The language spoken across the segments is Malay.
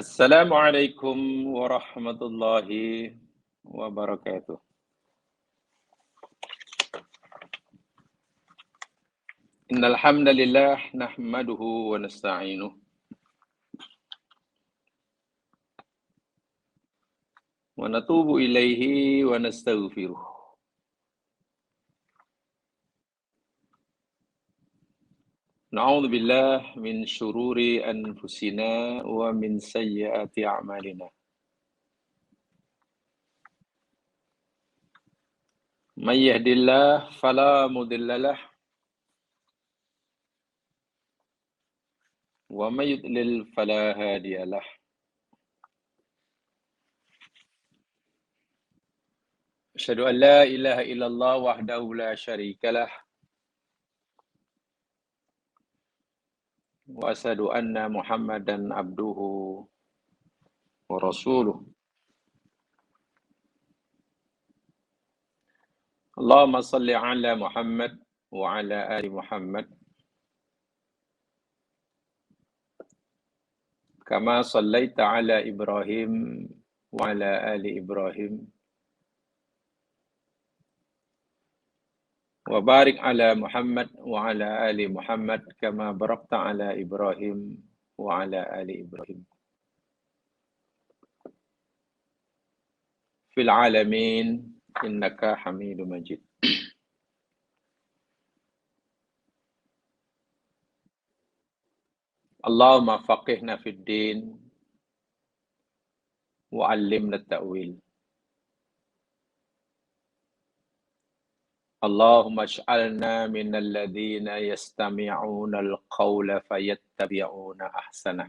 Assalamualaikum warahmatullahi wabarakatuh. Innal hamdalillah nahmaduhu wa nasta'inuhu wa natubu ilaihi wa nastaghfiruh. Na'udzu billah min syururi anfusina wa min sayyiati a'malina. May yahdihillahu fala mudilla lahu wa may yudlil fala hadiya lahu. Asyhadu an la ilaha illallah wahdahu la syarika lah wa asyhadu anna Muhammadan abduhu wa rasuluh. Allahumma salli ala Muhammad wa ala ali Muhammad kama sallaita ala Ibrahim wa ala ali Ibrahim wa barik ala Muhammad wa ala ali Muhammad kama barakta ala Ibrahim wa ala ali Ibrahim fil alamin innaka Hamidum Majid. Allahumma faqihna fid din wa 'allimna at-ta'wil. Allahumma ij'alna minal ladzina yastami'una al-qawla fayattabi'una ahsanah.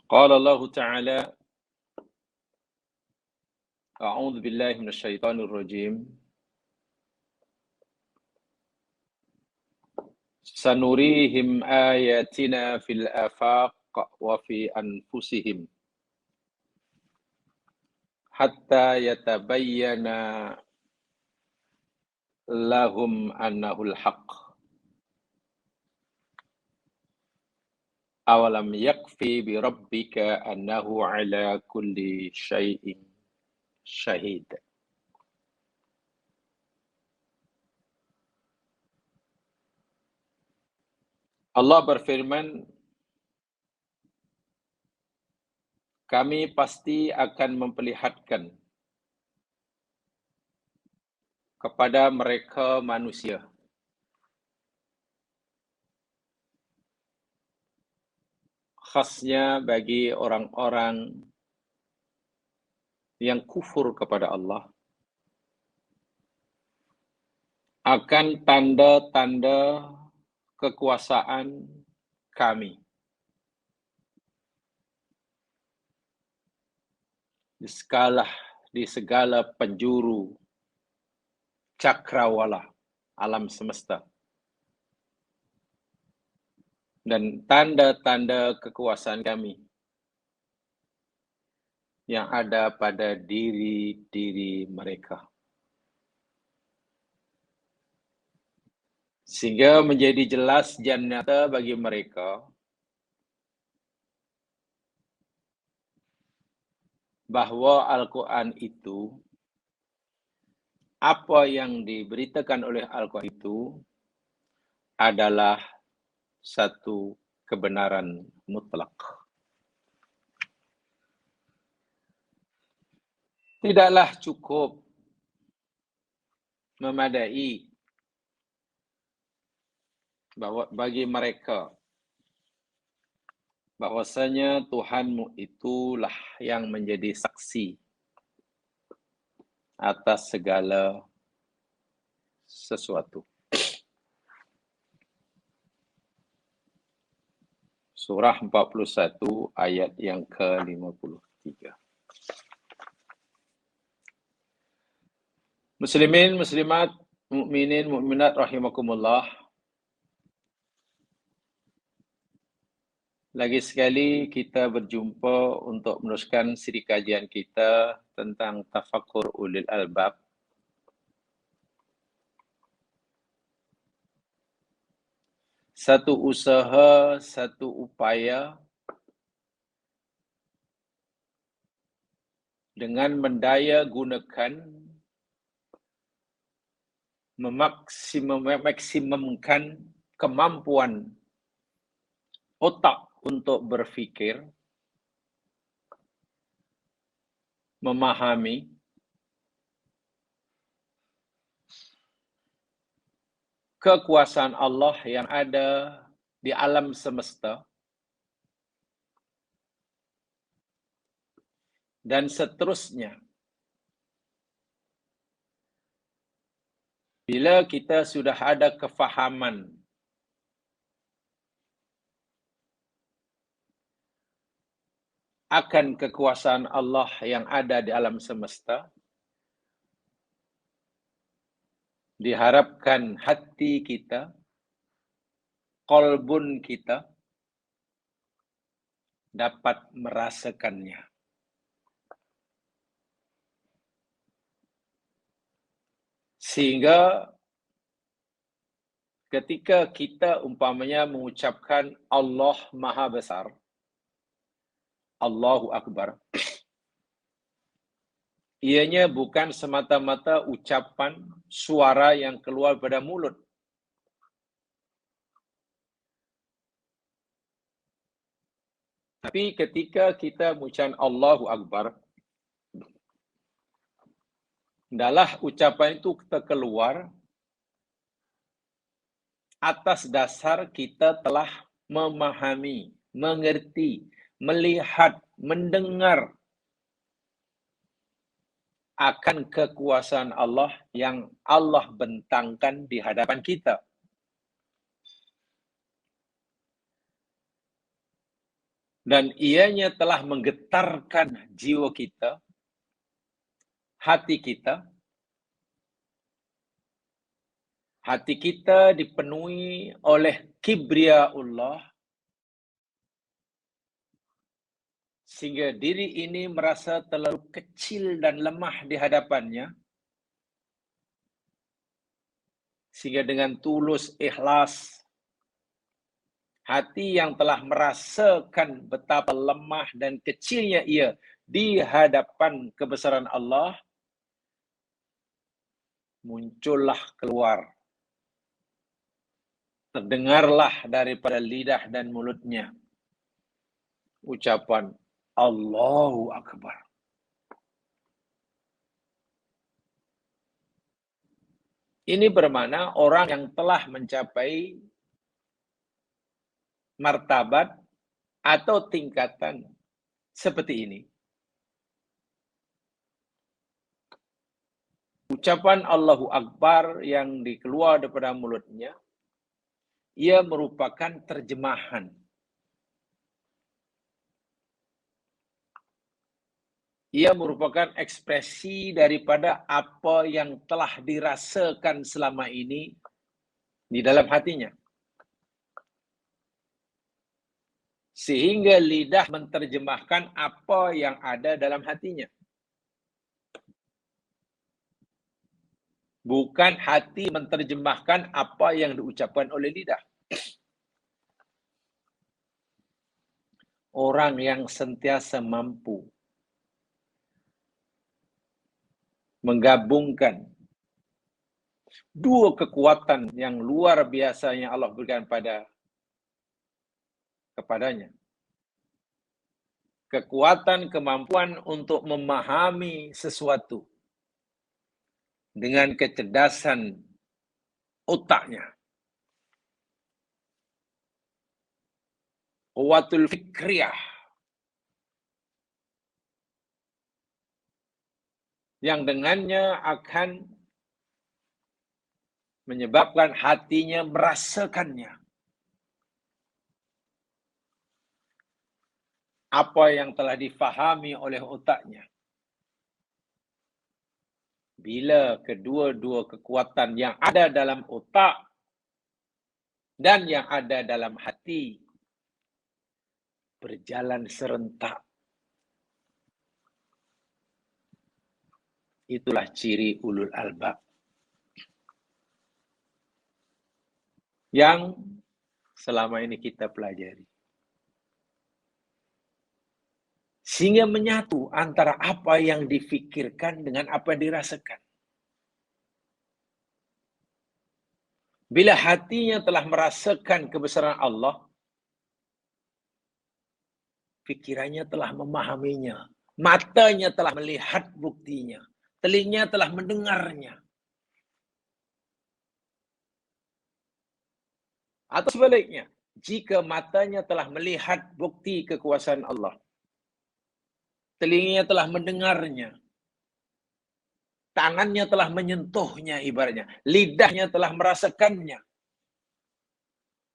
Qala Allah Ta'ala A'udzu billahi minasyaitonir rajim. Sanurihim ayatina fil afaq wa fi anfusihim hatta yatabayyana lahum annahul haqq. Awalam yakfi bi rabbika annahu ala kulli syai'in syahid. Allah berfirman, kami pasti akan memperlihatkan kepada mereka manusia khasnya bagi orang-orang yang kufur kepada Allah akan tanda-tanda kekuasaan kami di segala penjuru cakrawala alam semesta, dan tanda-tanda kekuasaan kami yang ada pada diri-diri mereka. Sehingga menjadi jelas dan nyata bagi mereka bahwa Al-Quran itu, apa yang diberitakan oleh Al-Quran itu adalah satu kebenaran mutlak. Tidaklah cukup memadai bagi mereka bahwasanya Tuhanmu itulah yang menjadi saksi atas segala sesuatu. Surah 41 ayat yang ke-53. Muslimin, muslimat, mukminin, mukminat rahimakumullah. Lagi sekali kita berjumpa untuk meneruskan siri kajian kita tentang tafakkur ulil albab. satu usaha, satu upaya dengan mendaya gunakan memaksimumkan kemampuan otak untuk berfikir, memahami, kekuasaan Allah yang ada di alam semesta, dan seterusnya. Bila kita sudah ada kefahaman akan kekuasaan Allah yang ada di alam semesta, diharapkan hati kita, qalbun kita, dapat merasakannya. Sehingga ketika kita umpamanya mengucapkan Allah Maha Besar, Allahu Akbar, ianya bukan semata-mata ucapan suara yang keluar pada mulut. Tapi ketika kita mengucapkan Allahu Akbar, adalah ucapan itu kita keluar atas dasar kita telah memahami, mengerti, melihat, mendengar akan kekuasaan Allah yang Allah bentangkan di hadapan kita. Dan ianya telah menggetarkan jiwa kita, hati kita. Hati kita dipenuhi oleh kibriaullah, sehingga diri ini merasa terlalu kecil dan lemah di hadapannya. Sehingga dengan tulus, ikhlas, hati yang telah merasakan betapa lemah dan kecilnya ia di hadapan kebesaran Allah, muncullah keluar, terdengarlah daripada lidah dan mulutnya ucapan Allahu Akbar. Ini bermakna orang yang telah mencapai martabat atau tingkatan seperti ini. Ucapan Allahu Akbar yang dikeluar daripada mulutnya, ia merupakan terjemahan. Ia merupakan ekspresi daripada apa yang telah dirasakan selama ini di dalam hatinya. Sehingga lidah menerjemahkan apa yang ada dalam hatinya. Bukan hati menerjemahkan apa yang diucapkan oleh lidah. Orang yang sentiasa mampu menggabungkan dua kekuatan yang luar biasa yang Allah berikan kepadanya. Kekuatan, kemampuan untuk memahami sesuatu dengan kecerdasan otaknya. Quwwatul fikriyah. Yang dengannya akan menyebabkan hatinya merasakannya. Apa yang telah difahami oleh otaknya. Bila kedua-dua kekuatan yang ada dalam otak dan yang ada dalam hati berjalan serentak, itulah ciri ulul albab. Yang selama ini kita pelajari. Sehingga menyatu antara apa yang difikirkan dengan apa yang dirasakan. Bila hatinya telah merasakan kebesaran Allah, pikirannya telah memahaminya, matanya telah melihat buktinya, telinga telah mendengarnya. Atau sebaliknya, jika matanya telah melihat bukti kekuasaan Allah, telinganya telah mendengarnya, tangannya telah menyentuhnya ibaratnya, lidahnya telah merasakannya,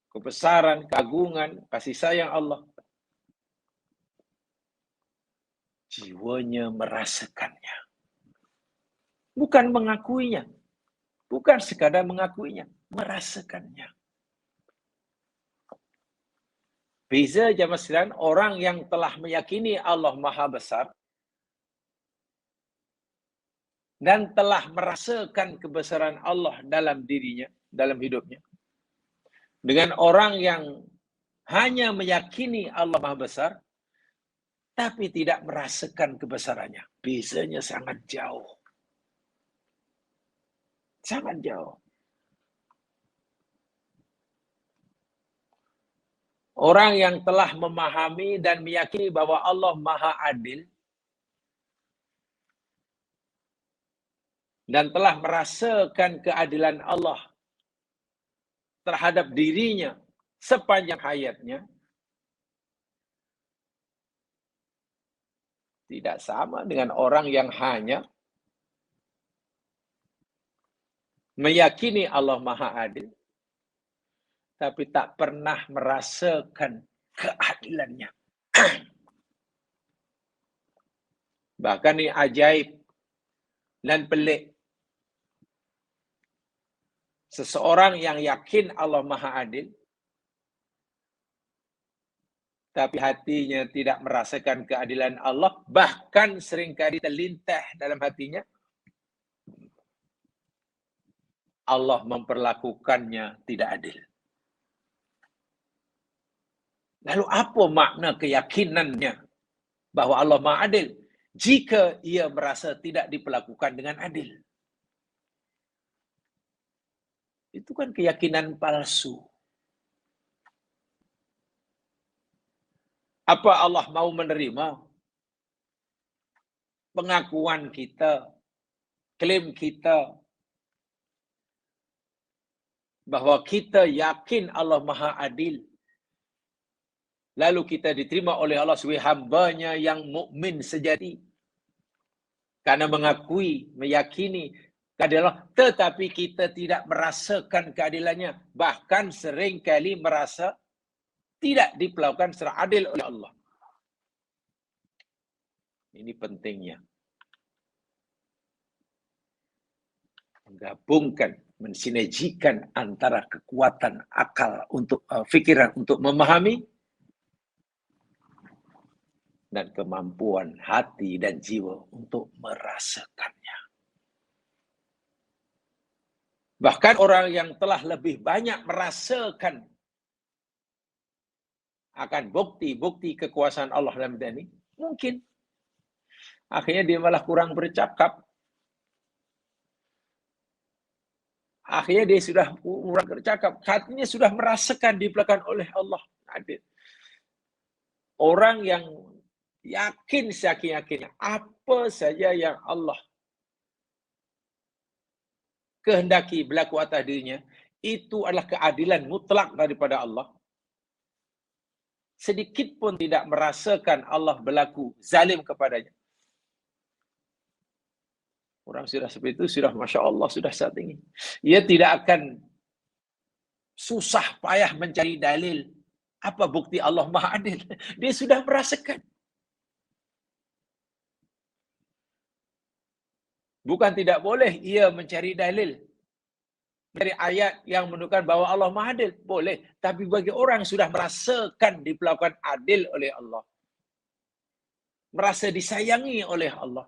kebesaran, keagungan, kasih sayang Allah. Jiwanya merasakannya. Bukan mengakuinya. Bukan sekadar mengakuinya. Merasakannya. Beza jamaah sekalian, orang yang telah meyakini Allah Maha Besar dan telah merasakan kebesaran Allah dalam dirinya, dalam hidupnya. Dengan orang yang hanya meyakini Allah Maha Besar, tapi tidak merasakan kebesarannya. Bezanya sangat jauh. Sangat jauh. Orang yang telah memahami dan meyakini bahwa Allah Maha Adil dan telah merasakan keadilan Allah terhadap dirinya sepanjang hayatnya, tidak sama dengan orang yang hanya meyakini Allah Maha Adil, tapi tak pernah merasakan keadilannya. Bahkan ini ajaib dan pelik. Seseorang yang yakin Allah Maha Adil, tapi hatinya tidak merasakan keadilan Allah, bahkan seringkali terlintas dalam hatinya, Allah memperlakukannya tidak adil. Lalu apa makna keyakinannya bahwa Allah Maha Adil jika ia merasa tidak diperlakukan dengan adil? Itu kan keyakinan palsu. Apa Allah mau menerima pengakuan kita, klaim kita, bahwa kita yakin Allah Maha Adil, lalu kita diterima oleh Allah sebagai hamba-Nya yang mukmin sejati karena mengakui, meyakini keadilan Allah, tetapi kita tidak merasakan keadilannya, bahkan seringkali merasa tidak diperlakukan secara adil oleh Allah. Ini pentingnya menggabungkan, mensinergikan antara kekuatan akal untuk fikiran untuk memahami dan kemampuan hati dan jiwa untuk merasakannya. Bahkan orang yang telah lebih banyak merasakan akan bukti-bukti kekuasaan Allah dalam dunia ini, mungkin akhirnya dia malah kurang bercakap. Akhirnya dia sudah kurang bercakap. Hatinya sudah merasakan dibelakang oleh Allah. Orang yang yakin seyakin-yakinnya apa saja yang Allah kehendaki berlaku atas dirinya, itu adalah keadilan mutlak daripada Allah. Sedikit pun tidak merasakan Allah berlaku zalim kepadanya. Orang sudah seperti itu, sudah Masya Allah, sudah saat ini. Ia tidak akan susah payah mencari dalil. Apa bukti Allah Maha Adil? Dia sudah merasakan. Bukan tidak boleh ia mencari dalil, mencari ayat yang menunjukkan bahwa Allah Maha Adil. Boleh. Tapi bagi orang yang sudah merasakan diperlakukan adil oleh Allah, merasa disayangi oleh Allah,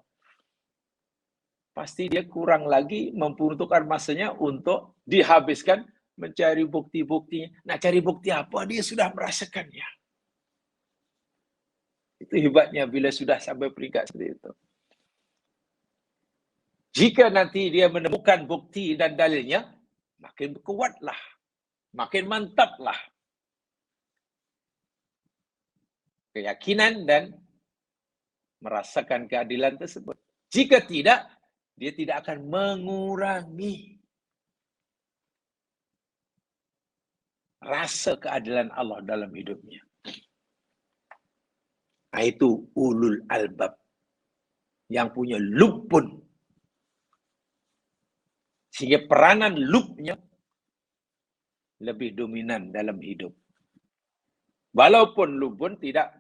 pasti dia kurang lagi memperuntukkan masanya untuk dihabiskan mencari bukti-buktinya. Nak cari bukti apa? Dia sudah merasakannya. Itu hebatnya bila sudah sampai peringkat seperti itu. Jika nanti dia menemukan bukti dan dalilnya, makin kuatlah, makin mantaplah keyakinan dan merasakan keadilan tersebut. Jika tidak, dia tidak akan mengurangi rasa keadilan Allah dalam hidupnya. Nah, itu ulul albab yang punya lubun. Sehingga peranan lubnya lebih dominan dalam hidup. Walaupun lubun tidak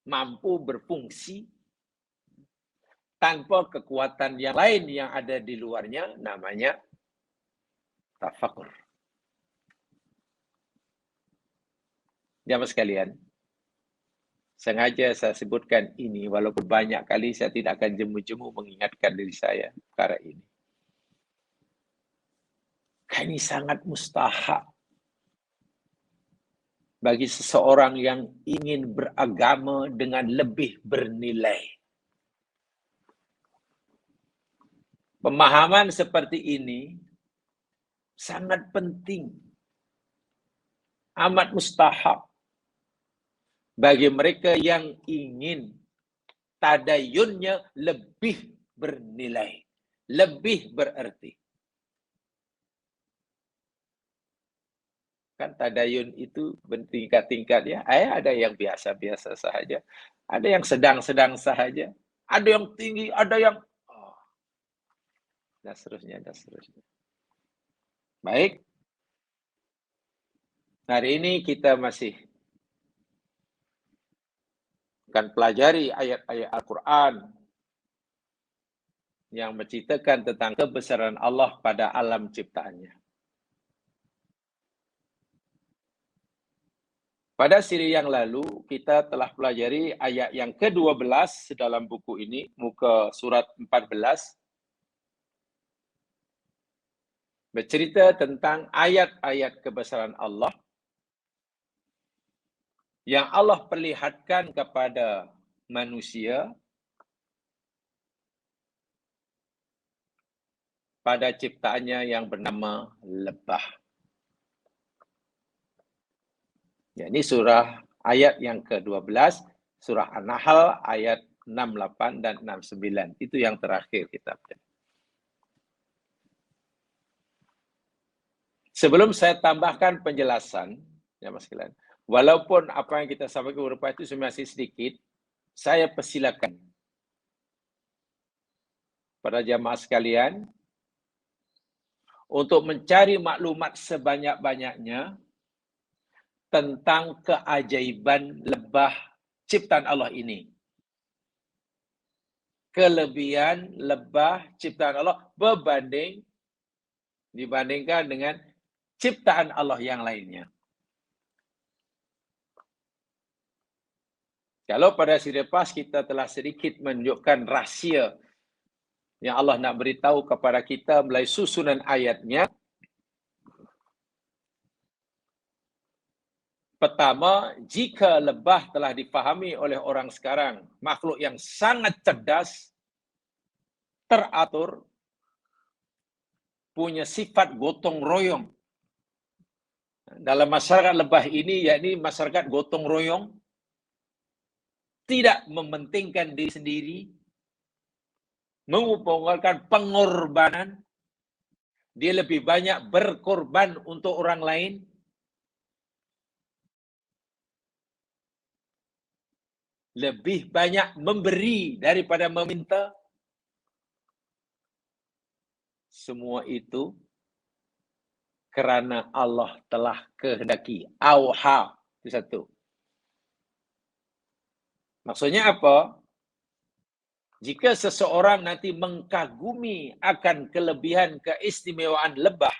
mampu berfungsi tanpa kekuatan yang lain yang ada di luarnya, namanya tafakur. Jamaah sekalian, sengaja saya sebutkan ini walaupun banyak kali saya tidak akan jemu-jemu mengingatkan diri saya perkara ini. Ini sangat mustahak bagi seseorang yang ingin beragama dengan lebih bernilai. Pemahaman seperti ini sangat penting, amat mustahak bagi mereka yang ingin tadayunnya lebih bernilai, lebih bererti. Kan tadayun itu bertingkat-tingkat ya. Ada yang biasa-biasa sahaja, ada yang sedang-sedang sahaja, ada yang tinggi, ada yang dan seterusnya, dan seterusnya. Baik. Hari ini kita masih akan pelajari ayat-ayat Al-Quran yang menceritakan tentang kebesaran Allah pada alam ciptaannya. Pada siri yang lalu, kita telah pelajari ayat yang ke-12 dalam buku ini, muka surat 14. Bercerita tentang ayat-ayat kebesaran Allah yang Allah perlihatkan kepada manusia pada ciptaannya yang bernama lebah. Ya, ini surah ayat yang ke-12, surah An-Nahl ayat 68 dan 69. Itu yang terakhir kita baca. Sebelum saya tambahkan penjelasan, ya Mas sekalian, walaupun apa yang kita sampaikan berupa itu masih sedikit, saya persilakan pada jamaah sekalian untuk mencari maklumat sebanyak-banyaknya tentang keajaiban lebah ciptaan Allah ini. Kelebihan lebah ciptaan Allah dibandingkan dengan ciptaan Allah yang lainnya. Kalau pada siri lepas kita telah sedikit menunjukkan rahsia yang Allah nak beritahu kepada kita melalui susunan ayatnya. Pertama, jika lebah telah difahami oleh orang sekarang, makhluk yang sangat cerdas, teratur, punya sifat gotong royong. Dalam masyarakat lebah ini, yakni masyarakat gotong royong, tidak mementingkan diri sendiri, mengupayakan pengorbanan, dia lebih banyak berkorban untuk orang lain. Lebih banyak memberi daripada meminta. Semua itu kerana Allah telah kehendaki. Auha. Itu satu. Maksudnya apa? Jika seseorang nanti mengkagumi akan kelebihan keistimewaan lebah,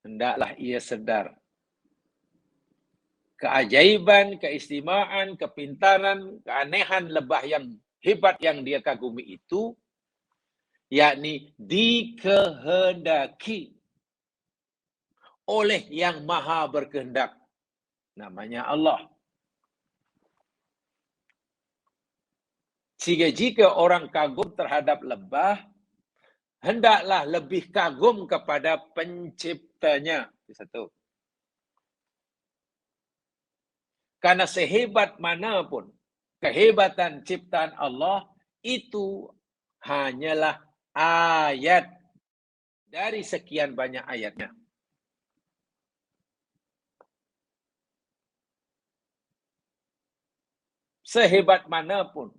hendaklah ia sedar keajaiban, keistimewaan, kepintaran, keanehan lebah yang hebat yang dia kagumi itu yakni dikehendaki oleh yang maha berkehendak. Namanya Allah. Sehingga jika orang kagum terhadap lebah, hendaklah lebih kagum kepada penciptanya. Satu. Karena sehebat manapun kehebatan ciptaan Allah, itu hanyalah ayat dari sekian banyak ayatnya. Sehebat manapun,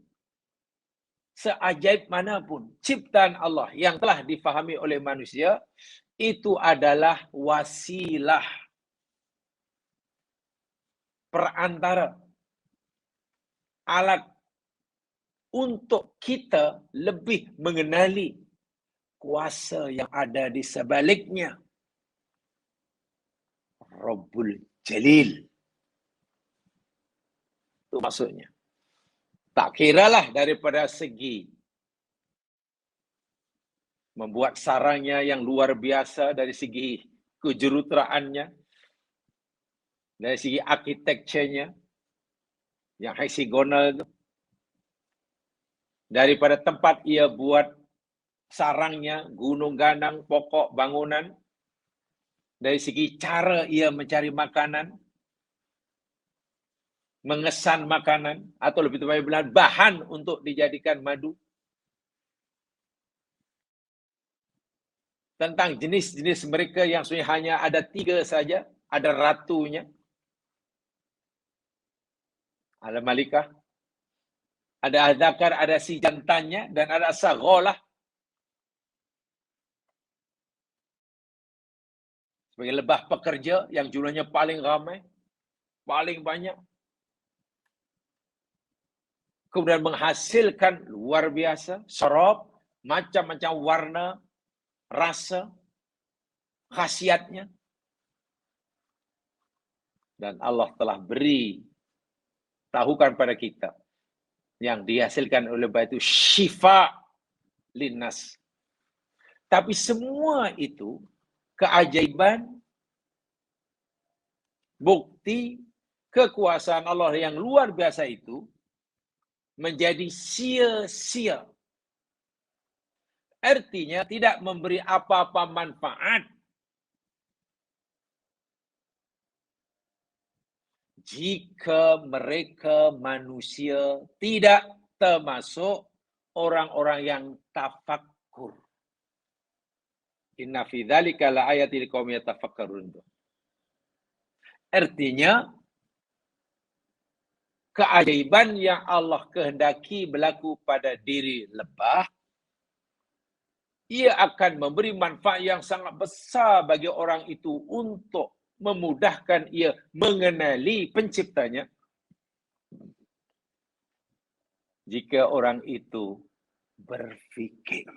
seajaib manapun ciptaan Allah yang telah difahami oleh manusia, itu adalah wasilah, perantara, alat untuk kita lebih mengenali kuasa yang ada di sebaliknya. Rabbul Jalil. Itu maksudnya. Tak kiralah daripada segi membuat sarangnya yang luar biasa, dari segi kejuruteraannya, dari segi arsitekturnya yang hexagonal itu, daripada tempat ia buat sarangnya, gunung ganang, pokok bangunan, dari segi cara ia mencari makanan, mengesan makanan, atau lebih tepat bilang bahan untuk dijadikan madu. Tentang jenis-jenis mereka yang sebenarnya hanya ada 3 saja. Ada ratunya, ada malikah, ada adzakar, ada si jantannya, dan ada sagholah. Sebagai lebah pekerja yang jumlahnya paling ramai, paling banyak. Kemudian menghasilkan luar biasa, serop, macam-macam warna, rasa, khasiatnya. Dan Allah telah beri tahukan pada kita yang dihasilkan oleh lebah itu syifa linnas. Tapi semua itu keajaiban, bukti kekuasaan Allah yang luar biasa itu menjadi sia-sia. Artinya tidak memberi apa-apa manfaat jika mereka manusia tidak termasuk orang-orang yang tafakkur. Inna fi dzalika laayatil liqaumin yatafakkarun. Artinya keajaiban yang Allah kehendaki berlaku pada diri lebah, ia akan memberi manfaat yang sangat besar bagi orang itu untuk memudahkan ia mengenali penciptanya. Jika orang itu berfikir.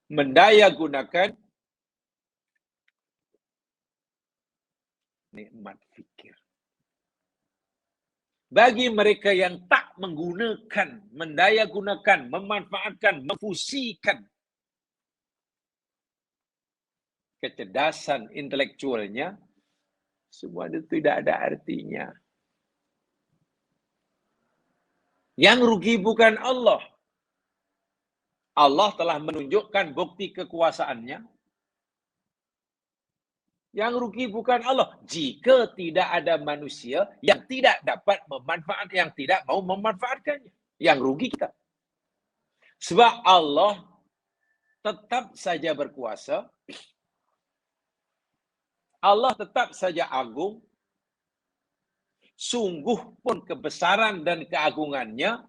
Mendaya gunakan nikmat fikir. Bagi mereka yang tak menggunakan, mendaya gunakan, memanfaatkan, memfusikan kecerdasan intelektualnya, semua itu tidak ada artinya. Yang rugi bukan Allah. Allah telah menunjukkan bukti kekuasaannya. Yang rugi bukan Allah. Jika tidak ada manusia yang tidak dapat memanfaatkan, yang tidak mau memanfaatkannya. Yang rugi kita. Sebab Allah tetap saja berkuasa. Allah tetap saja agung. Sungguh pun kebesaran dan keagungannya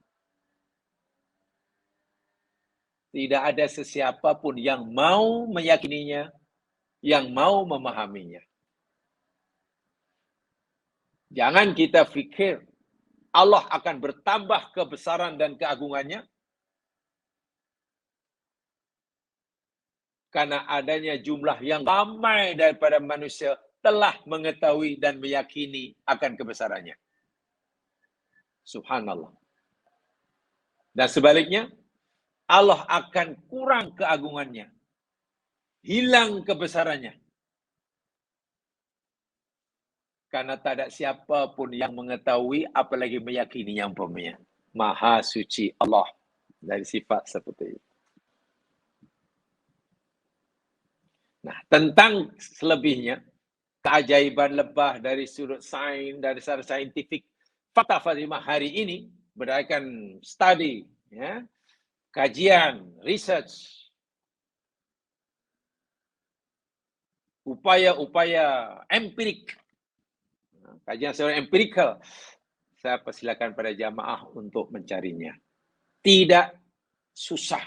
tidak ada sesiapa pun yang mau meyakininya, yang mau memahaminya. Jangan kita fikir Allah akan bertambah kebesaran dan keagungannya karena adanya jumlah yang ramai daripada manusia telah mengetahui dan meyakini akan kebesarannya. Subhanallah. Dan sebaliknya, Allah akan kurang keagungannya, hilang kebesarannya. Karena tak ada siapa pun yang mengetahui, apalagi meyakini yang umpamanya. Maha suci Allah dari sifat seperti itu. Nah, tentang selebihnya, keajaiban lebah dari sudut sains, dari sudut saintifik, Fakta Fatimah hari ini berdasarkan studi, ya, kajian, research, upaya-upaya empirik, kajian secara empirikal, saya persilakan pada jamaah untuk mencarinya. Tidak susah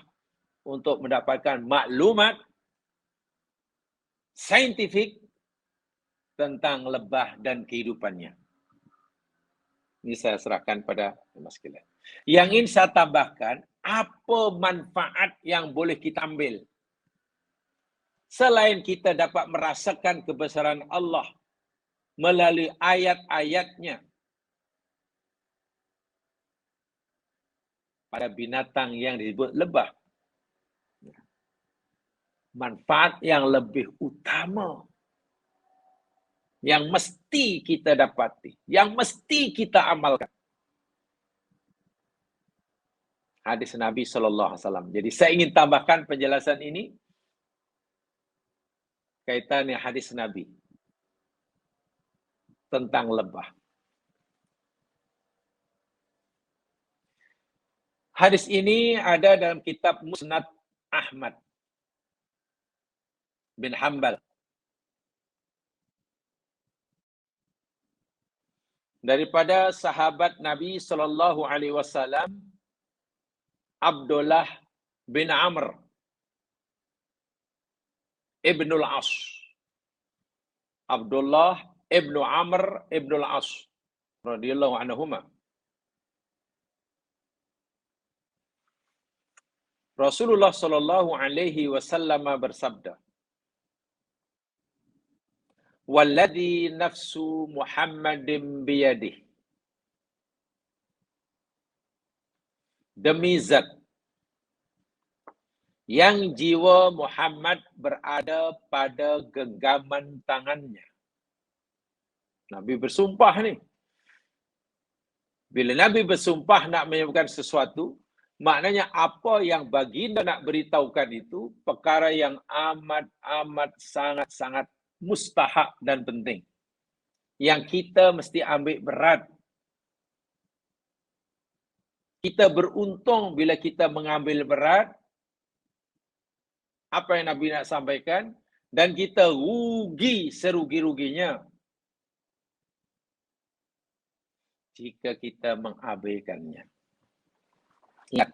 untuk mendapatkan maklumat saintifik tentang lebah dan kehidupannya. Ini saya serahkan pada Mas sekalian. Yang ingin saya tambahkan, apa manfaat yang boleh kita ambil? Selain kita dapat merasakan kebesaran Allah melalui ayat-ayatnya pada binatang yang disebut lebah. Manfaat yang lebih utama yang mesti kita dapati, yang mesti kita amalkan. Hadis Nabi SAW. Jadi saya ingin tambahkan penjelasan ini kaitannya hadis Nabi tentang lebah. Hadis ini ada dalam kitab Musnad Ahmad bin Hanbal. Daripada sahabat Nabi SAW, Abdullah bin Amr ibnul As. Abdullah ibnu Amr ibnul As radhiyallahu anhuma. Rasulullah SAW bersabda, "Walladzi nafsu Muhammadin biyadih." Demi zat yang jiwa Muhammad berada pada genggaman tangannya. Nabi bersumpah nih. Bila Nabi bersumpah nak menyebutkan sesuatu, maknanya apa yang baginda nak beritahukan itu perkara yang amat sangat mustahak dan penting. Yang kita mesti ambil berat. Kita beruntung bila kita mengambil berat apa yang Nabi nak sampaikan, dan kita rugi serugi-ruginya jika kita mengabaikannya. Ingat,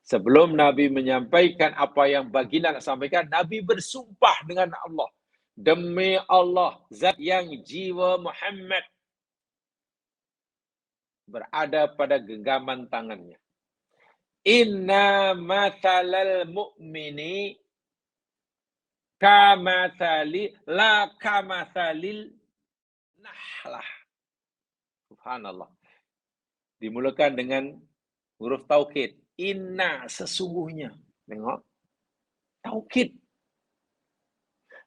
sebelum Nabi menyampaikan apa yang baginda nak sampaikan, Nabi bersumpah dengan Allah. Demi Allah, zat yang jiwa Muhammad berada pada genggaman tangannya. Inna mathalal mu'mini kamathalil nahlah. Subhanallah. Dimulakan dengan huruf taukid. Inna, sesungguhnya. Tengok. Taukid.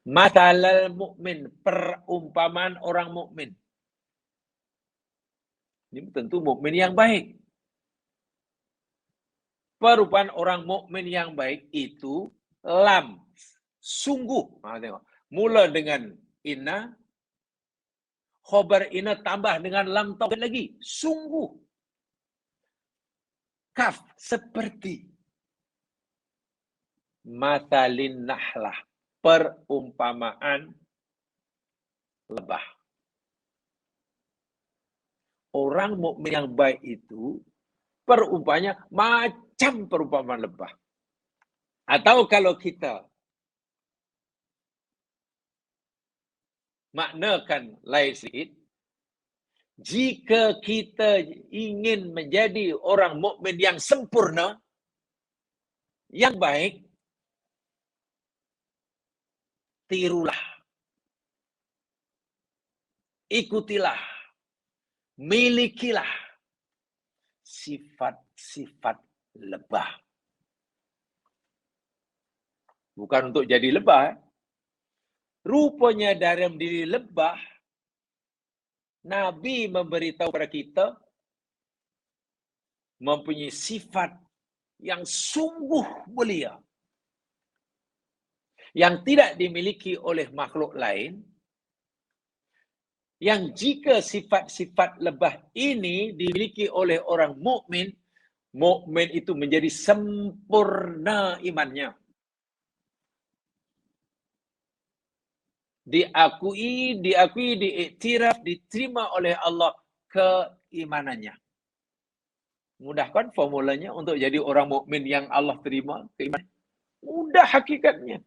Mathalal mu'min, perumpamaan orang mukmin. Ini tentu mukmin yang baik. Perumpamaan orang mukmin yang baik itu lam, sungguh. Tengok. Mula dengan inna, khobar inna tambah dengan lam taukid lagi. Sungguh. Kaf, seperti. Mathalin nahlah, perumpamaan lebah. Orang mukmin yang baik itu perumpamanya macam perumpamaan lebah. Atau kalau kita maknakan lain sedikit, jika kita ingin menjadi orang mukmin yang sempurna, yang baik, tirulah, ikutilah, milikilah sifat-sifat lebah. Bukan untuk jadi lebah. Rupanya dalam diri lebah, Nabi memberitahu kepada kita mempunyai sifat yang sungguh mulia, yang tidak dimiliki oleh makhluk lain, yang jika sifat-sifat lebah ini dimiliki oleh orang mukmin, mukmin itu menjadi sempurna imannya. Diakui, diiktiraf, diterima oleh Allah keimanannya. Mudah kan formulanya untuk jadi orang mukmin yang Allah terima keimanan? Mudah hakikatnya.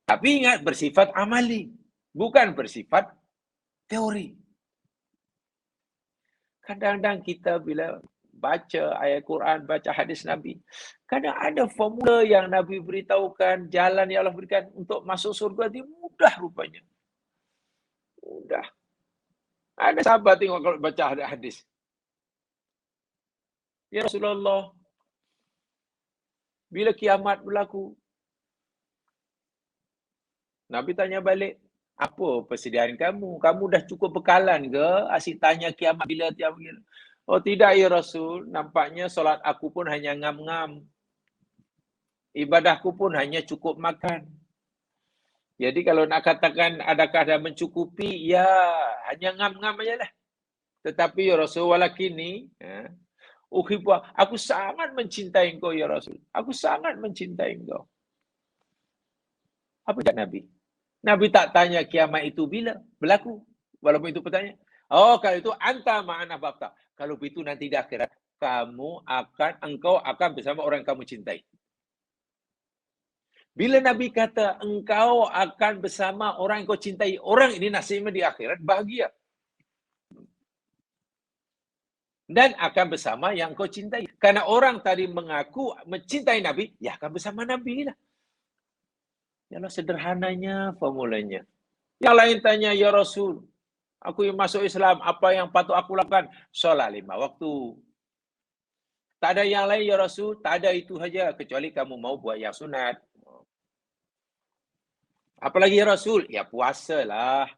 Tapi ingat, bersifat amali, bukan bersifat teori. Kadang-kadang kita bila baca ayat Quran, baca hadis Nabi, kadang ada formula yang Nabi beritahukan, jalan yang Allah berikan untuk masuk surga itu mudah rupanya. Mudah. Ada sahabat tengok kalau baca hadis. Ya Rasulullah, bila kiamat berlaku? Nabi tanya balik, apa persediaan kamu? Kamu dah cukup bekalan ke? Asyik tanya kiamat bila tiap bila. Oh tidak ya Rasul, nampaknya solat aku pun hanya ngam-ngam. Ibadahku pun hanya cukup makan. Jadi kalau nak katakan adakah dah mencukupi, ya hanya ngam-ngam aja lah. Tetapi ya Rasul, walakini, aku sangat mencintai engkau ya Rasul. Aku sangat mencintai engkau. Apa jawab Nabi? Nabi tak tanya kiamat itu bila berlaku. Walaupun itu pertanyaan. Oh, kalau itu anta ma'ana babta. Kalau itu nanti di akhirat, engkau akan bersama orang yang kamu cintai. Bila Nabi kata engkau akan bersama orang yang kau cintai, orang ini nasibnya di akhirat bahagia. Dan akan bersama yang kau cintai. Karena orang tadi mengaku mencintai Nabi, ya akan bersama Nabi lah. Yalah, sederhananya formulanya. Yang lain tanya, ya Rasul, aku yang masuk Islam, apa yang patut aku lakukan? Solat 5 waktu. Tak ada yang lain ya Rasul, tak ada itu saja, kecuali kamu mau buat yang sunat. Apalagi ya Rasul? Ya puasalah.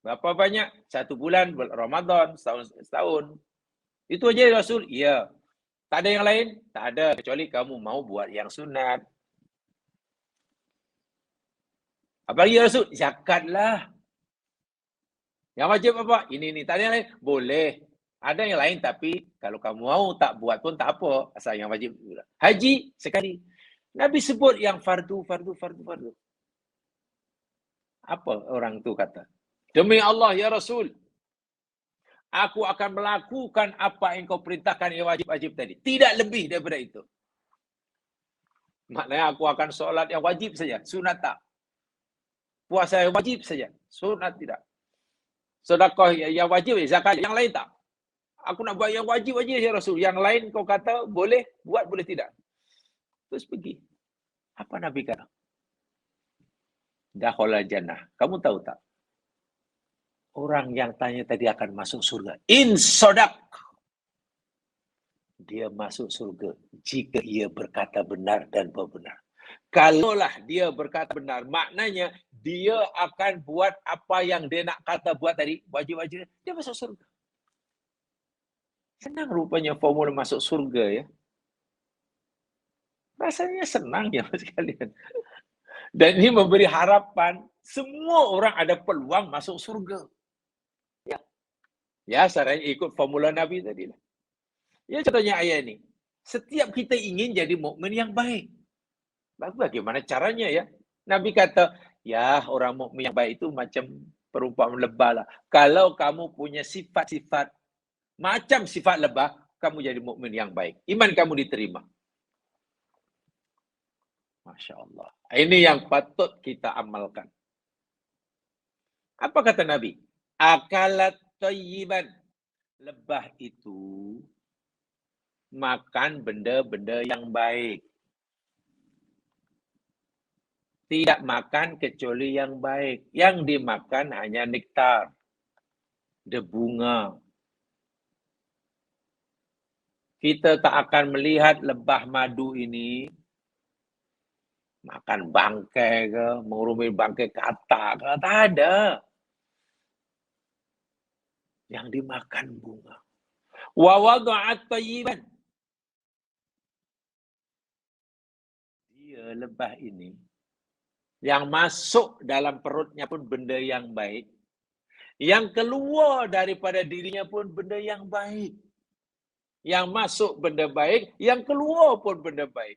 Berapa banyak? 1 bulan Ramadan, setahun. Itu aja ya Rasul? Ya. Tak ada yang lain? Tak ada, kecuali kamu mau buat yang sunat. Apalagi ya Rasul? Zakatlah. Yang wajib apa? Ini. Tak ada yang lain? Boleh. Ada yang lain, tapi kalau kamu mau tak buat pun tak apa. Asal yang wajib. Haji sekali. Nabi sebut yang fardu. Apa orang tu kata? Demi Allah ya Rasul, aku akan melakukan apa yang kau perintahkan yang wajib-wajib tadi. Tidak lebih daripada itu. Maknanya aku akan solat yang wajib saja. Sunat tak. Puasa yang wajib saja. Sunat tidak. Sedekah yang wajib, zakat yang lain tak. Aku nak buat yang wajib aja ya Rasul. Yang lain kau kata boleh buat, boleh tidak. Terus pergi. Apa Nabi kata? Dakhala jannah. Kamu tahu tak? Orang yang tanya tadi akan masuk surga. In sodak. Dia masuk surga jika ia berkata benar dan benar. Kalaulah dia berkata benar, maknanya dia akan buat apa yang dia nak kata buat tadi. Wajib-wajib. Dia masuk surga. Senang rupanya formula masuk surga ya. Rasanya senang ya sekalian. Dan ini memberi harapan semua orang ada peluang masuk surga. Ya, caranya ikut formula Nabi tadi lah. Ya, contohnya ayat ini. Setiap kita ingin jadi mukmin yang baik. Bagaimana caranya ya? Nabi kata, ya orang mukmin yang baik itu macam perumpamaan lebah lah. Kalau kamu punya sifat-sifat macam sifat lebah, kamu jadi mukmin yang baik. Iman kamu diterima. Masya Allah. Ini yang patut kita amalkan. Apa kata Nabi? Akalat thayyiban. Lebah itu makan benda-benda yang baik. Tidak makan kecuali yang baik. Yang dimakan hanya nektar, bunga. Kita tak akan melihat lebah madu ini Makan bangkai ke, mengurumi bangkai kata ke, tak ada. Yang dimakan bunga. Wa wada'at tayyiban. Dia lebah ini, yang masuk dalam perutnya pun benda yang baik. Yang keluar daripada dirinya pun benda yang baik. Yang masuk benda baik, yang keluar pun benda baik.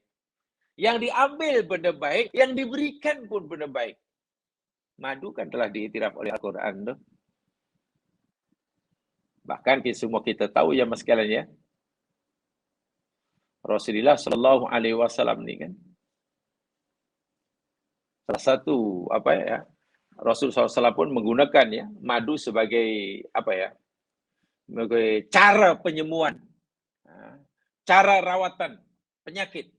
Yang diambil benda baik, yang diberikan pun benda baik. Madu kan telah diiktiraf oleh Al-Quran tu. Bahkan semua kita tahu ya mas sekalian ya. Rasulullah Sallallahu Alaihi Wasallam ni kan. Salah satu apa ya, Rasulullah SAW pun menggunakan ya madu sebagai apa ya, sebagai cara penyembuhan, cara rawatan penyakit.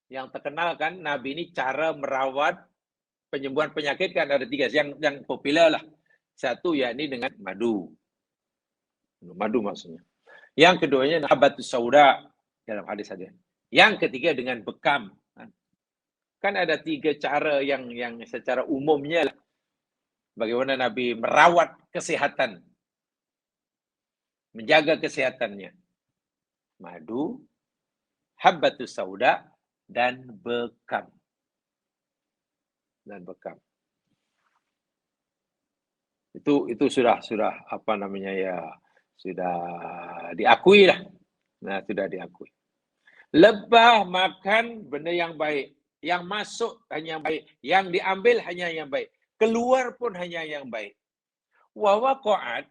Yang terkenal kan Nabi ini cara merawat penyembuhan penyakit kan ada 3 yang popular lah. Satu yakni dengan madu. Madu maksudnya. Yang keduanya habatus sauda dalam hadis ada. Yang ketiga dengan bekam. Kan ada 3 cara yang secara umumnya lah. Bagaimana Nabi merawat kesehatan. Menjaga kesehatannya. Madu, habatus sauda, dan bekam. Itu sudah apa namanya ya, sudah diakui lah. Nah, sudah diakui. Lebah makan benda yang baik. Yang masuk hanya yang baik. Yang diambil hanya yang baik. Keluar pun hanya yang baik. Wa waqa'at,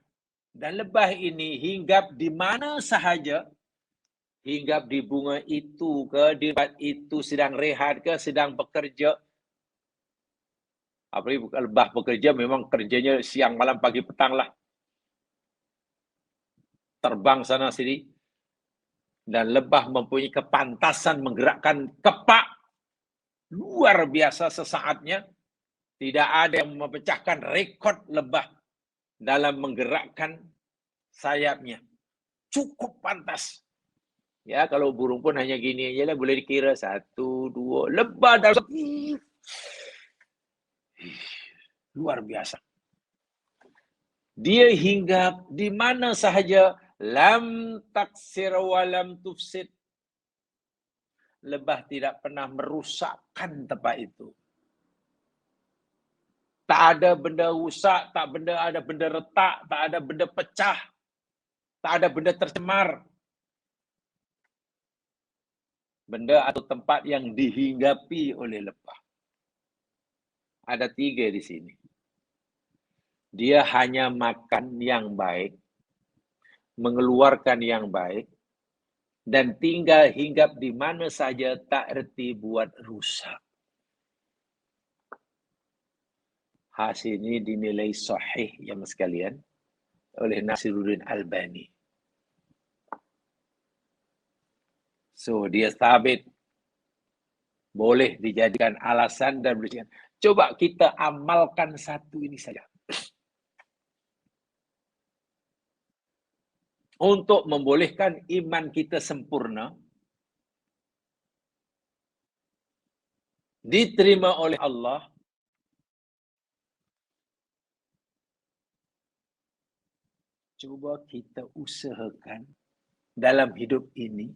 dan lebah ini hinggap di mana sahaja. Hinggap di bunga itu ke, di tempat itu sedang rehat ke, sedang bekerja. Apalagi lebah bekerja memang kerjanya siang, malam, pagi, petang lah. Terbang sana sini. Dan lebah mempunyai kepantasan menggerakkan kepak luar biasa sesaatnya. Tidak ada yang memecahkan rekod lebah dalam menggerakkan sayapnya. Cukup pantas. Ya, kalau burung pun hanya gini aja lah, boleh dikira 1, 2. Lebah dalam luar biasa. Dia hinggap di mana sahaja, lam taksir wa lam tufsid. Lebah tidak pernah merusakkan tempat itu. Tak ada benda rusak, tak ada benda retak, tak ada benda pecah, tak ada benda tercemar. Benda atau tempat yang dihinggapi oleh lebah. Ada 3 di sini. Dia hanya makan yang baik, mengeluarkan yang baik, dan tinggal hinggap di mana saja, tak erti buat rusak. Hasil ini dinilai sahih ya mas sekalian oleh Nasiruddin Albani. So dia sabit boleh dijadikan alasan dan berikan. Coba kita amalkan satu ini saja. Untuk membolehkan iman kita sempurna, diterima oleh Allah, coba kita usahakan dalam hidup ini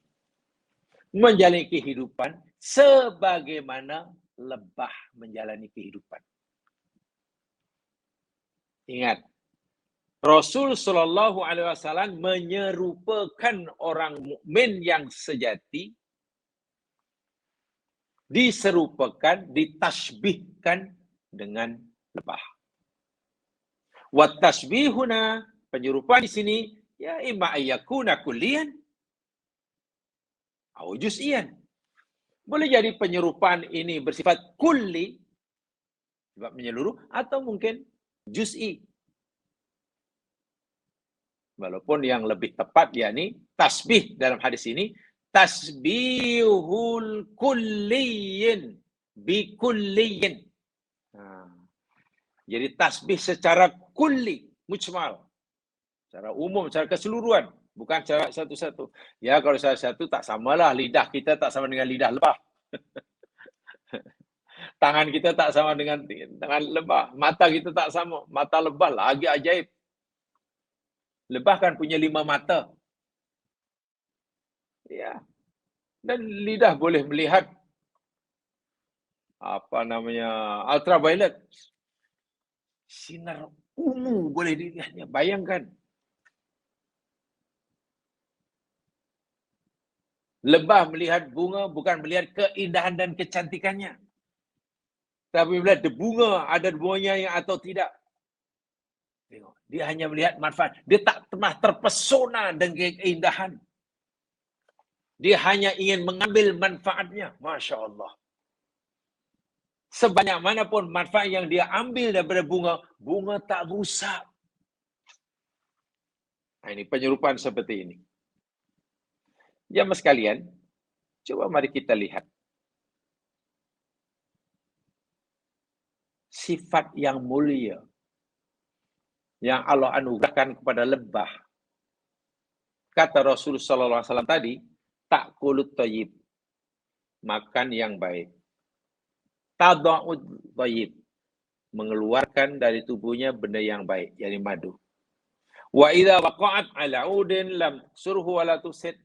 menjalani kehidupan sebagaimana lebah menjalani kehidupan. Ingat, Rasul Shallallahu Alaihi Wasallam menyerupakan orang mukmin yang sejati, diserupakan, ditasbihkan dengan lebah. Wat tasbihuna, penyerupaan di sini ya imma ayyakuna kulliyan atau juz'iyan. Boleh jadi penyerupaan ini bersifat kulli, sebab menyeluruh, atau mungkin juz'i. Walaupun yang lebih tepat yakni tasbih dalam hadis ini tasbihul kulliyin bi kulliyin. Jadi tasbih secara kulli, mujmal. Secara umum, secara keseluruhan, bukan secara satu-satu. Ya kalau salah satu tak samalah, lidah kita tak sama dengan lidah lebah. Tangan kita tak sama dengan tangan lebah. Mata kita tak sama. Mata lebah lagi ajaib. Lebah kan punya 5 mata. Ya. Dan lidah boleh melihat ultraviolet. Sinar ungu boleh dilihatnya. Bayangkan. Lebah melihat bunga bukan melihat keindahan dan kecantikannya. Tapi melihat bunga, ada bunganya yang atau tidak. Tengok, dia hanya melihat manfaat. Dia tak pernah terpesona dengan keindahan. Dia hanya ingin mengambil manfaatnya. Masya Allah. Sebanyak manapun manfaat yang dia ambil daripada bunga, bunga tak rusak. Nah, ini penyerupaan seperti ini. Jamaah sekalian, coba mari kita lihat. Sifat yang mulia yang Allah anugerahkan kepada lebah. Kata Rasulullah SAW tadi, ta'kulut thayyib, makan yang baik. Tada'ud thayyib, mengeluarkan dari tubuhnya benda yang baik, yakni madu. Wa idza waqa'at 'ala 'udin lam surhu wa la tusid,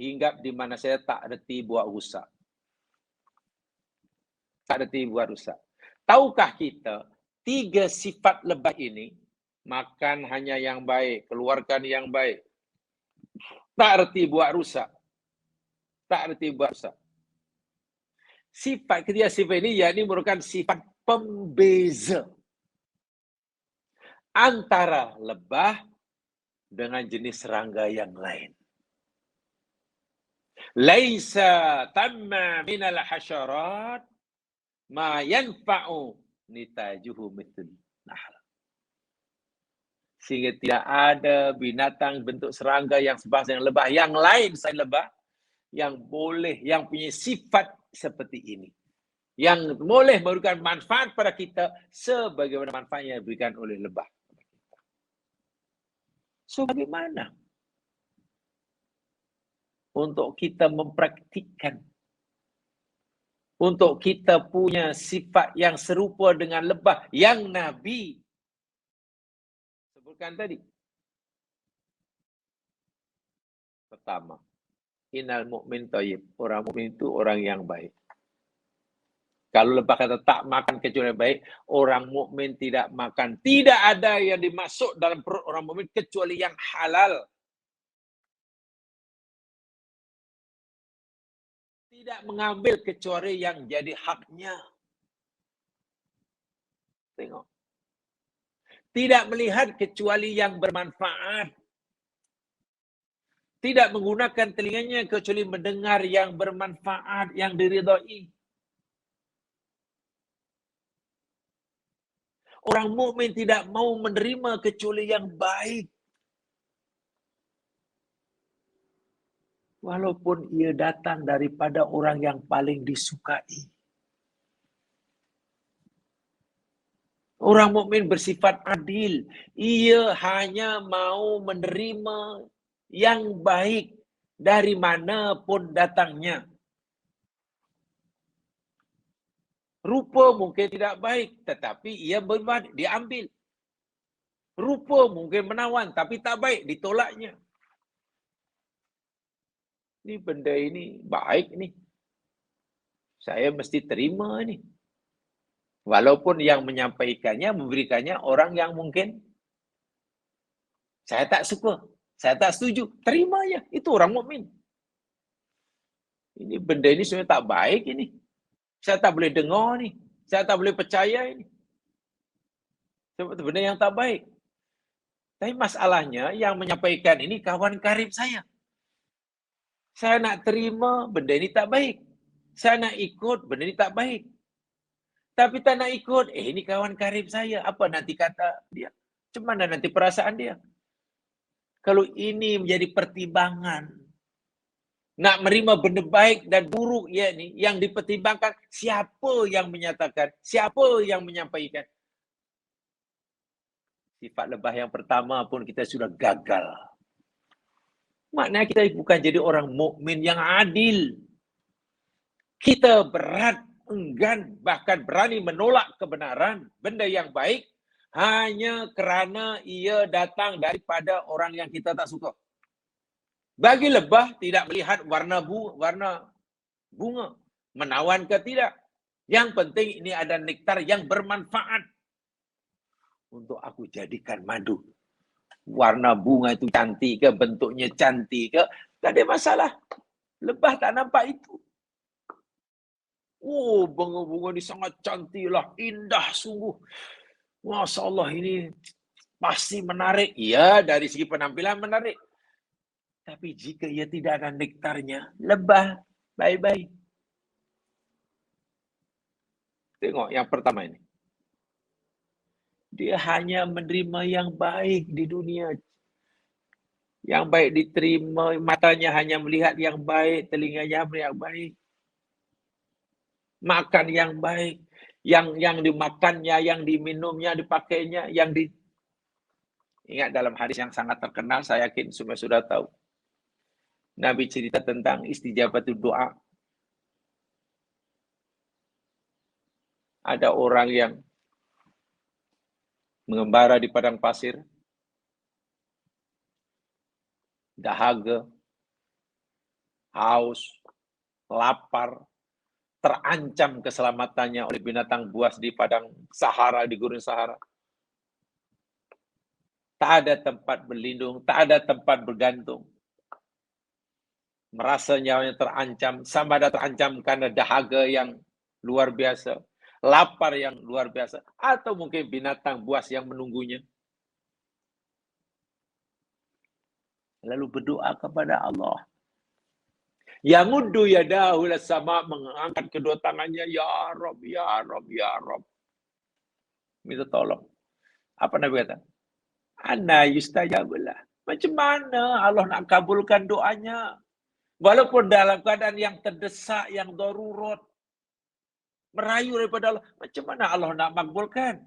hinggap di mana saya tak reti buat rusak. Tak reti buat rusak. Tahukah kita 3 sifat lebah ini, makan hanya yang baik, keluarkan yang baik, tak reti buat rusak. Tak reti buat rusak. Sifat ketiga sifat ini yakni merupakan sifat pembeza antara lebah dengan jenis serangga yang lain. Laisa tamma minal hasyarat ma yanfa'u nitajuhu mithl nahl. Sehingga tidak ada binatang bentuk serangga yang sebangsa dengan lebah yang lain selain lebah yang boleh, yang punya sifat seperti ini. Yang boleh memberikan manfaat pada kita sebagaimana manfaat yang diberikan oleh lebah. So, bagaimana untuk kita mempraktikkan, untuk kita punya sifat yang serupa dengan lebah yang Nabi sebutkan tadi? Pertama, innal mu'min thayyib. Orang mukmin itu orang yang baik. Kalau lebah kata tak makan kecuali baik, orang mukmin tidak makan. Tidak ada yang dimasuk dalam perut orang mukmin kecuali yang halal. Tidak mengambil kecuali yang jadi haknya. Tengok. Tidak melihat kecuali yang bermanfaat. Tidak menggunakan telinganya kecuali mendengar yang bermanfaat, yang diridhai. Orang mukmin tidak mau menerima kecuali yang baik. Walaupun ia datang daripada orang yang paling disukai. Orang mukmin bersifat adil. Ia hanya mau menerima yang baik dari manapun datangnya. Rupa mungkin tidak baik, tetapi ia berbaik, diambil. Rupa mungkin menawan, tapi tak baik, ditolaknya. Ini benda ini baik ni. Saya mesti terima ni. Walaupun yang menyampaikannya, memberikannya orang yang mungkin saya tak suka, saya tak setuju, terima ya. Itu orang mukmin. Ini benda ini sebenarnya tak baik ini. Saya tak boleh dengar ni. Saya tak boleh percaya ini. Sebab itu benda yang tak baik. Tapi masalahnya yang menyampaikan ini kawan karib saya. Saya nak terima benda ini tak baik. Saya nak ikut benda ini tak baik. Tapi tak nak ikut, ini kawan karib saya. Apa nanti kata dia? Macam mana nanti perasaan dia? Kalau ini menjadi pertimbangan, nak menerima benda baik dan buruk ya ni, yang dipertimbangkan siapa yang menyatakan, siapa yang menyampaikan. Sifat lebah yang pertama pun kita sudah gagal. Maknanya kita bukan jadi orang mukmin yang adil. Kita berat enggan, bahkan berani menolak kebenaran, benda yang baik, hanya kerana ia datang daripada orang yang kita tak suka. Bagi lebah, tidak melihat warna bunga, menawan ke tidak. Yang penting ini ada nektar yang bermanfaat untuk aku jadikan madu. Warna bunga itu cantik ke, bentuknya cantik ke, tak ada masalah. Lebah tak nampak itu. Oh, bunga-bunga ini sangat cantik lah, indah sungguh. Masya Allah, ini pasti menarik. Ya, dari segi penampilan menarik. Tapi jika ia tidak ada nektarnya, lebah, bye-bye. Tengok yang pertama ini. Dia hanya menerima yang baik di dunia. Yang baik diterima, matanya hanya melihat yang baik, telinganya melihat yang baik. Makan yang baik, yang dimakannya, yang diminumnya, dipakainya, Ingat dalam hadis yang sangat terkenal, saya yakin semua sudah tahu. Nabi cerita tentang istijabatul doa. Ada orang yang mengembara di padang pasir, dahaga, haus, lapar, terancam keselamatannya oleh binatang buas di padang Sahara, di gurun Sahara. Tak ada tempat berlindung, tak ada tempat bergantung. Merasa nyawanya terancam, sama ada terancam karena dahaga yang luar biasa, lapar yang luar biasa, atau mungkin binatang buas yang menunggunya. Lalu berdoa kepada Allah. Yamuddu yadahu las-sama, mengangkat kedua tangannya, ya Rabb, ya Rabb, ya Rabb. Minta tolong. Apa Nabi kata? Anna yustajabulah. Macam mana Allah nak kabulkan doanya? Walaupun dalam keadaan yang terdesak, yang darurat, merayu daripada Allah, macam mana Allah nak makbulkan?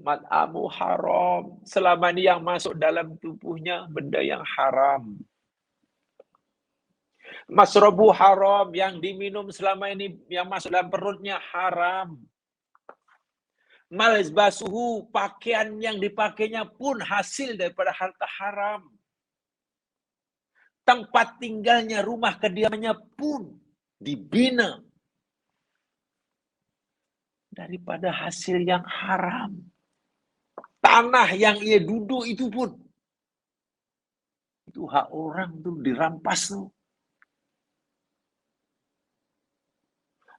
Mat'amu haram. Selama ni yang masuk dalam tubuhnya benda yang haram. Masrabu haram, yang diminum selama ini yang masuk dalam perutnya haram. Malbasuhu, pakaian yang dipakainya pun hasil daripada harta haram. Tempat tinggalnya, rumah kediamannya pun dibina daripada hasil yang haram. Tanah yang ia duduk itu pun, itu hak orang tuh dirampas tuh.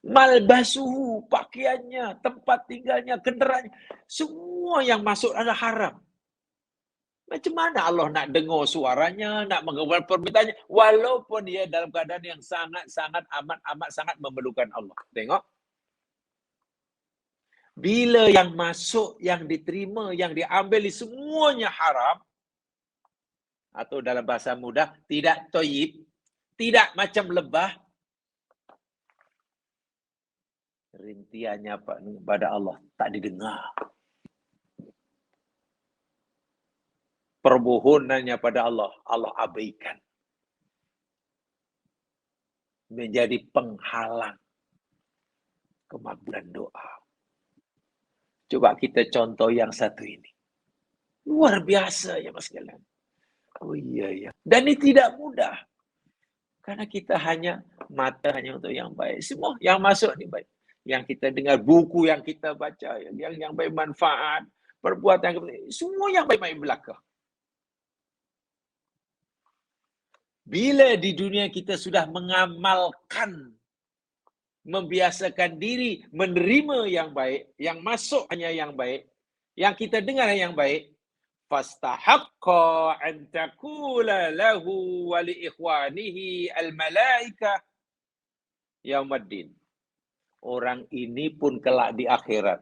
Malbasuhu, pakaiannya, tempat tinggalnya, kendaraannya, semua yang masuk adalah haram. Macam mana Allah nak dengar suaranya, nak mengabulkan permintaannya, walaupun dia dalam keadaan yang sangat-sangat amat sangat memerlukan Allah. Tengok. Bila yang masuk, yang diterima, yang diambil semuanya haram, atau dalam bahasa mudah, tidak toyib, tidak macam lebah, rintiannya pada Allah tak didengar. Permohonannya pada Allah, Allah abaikan. Menjadi penghalang kemakbulan doa. Coba kita contoh yang satu ini. Luar biasa ya Mas sekalian. Oh iya ya. Dan ini tidak mudah. Karena kita mata hanya untuk yang baik. Semua yang masuk ini baik. Yang kita dengar, buku yang kita baca, yang baik manfaat, perbuatan, semua yang baik-baik belaka. Bila di dunia kita sudah mengamalkan, membiasakan diri menerima yang baik, yang masuk hanya yang baik, yang kita dengar yang baik, fastahaqqa an taqula lahu wa li ikhwanihi al malaikah yaumaddin. Orang ini pun kelak di akhirat.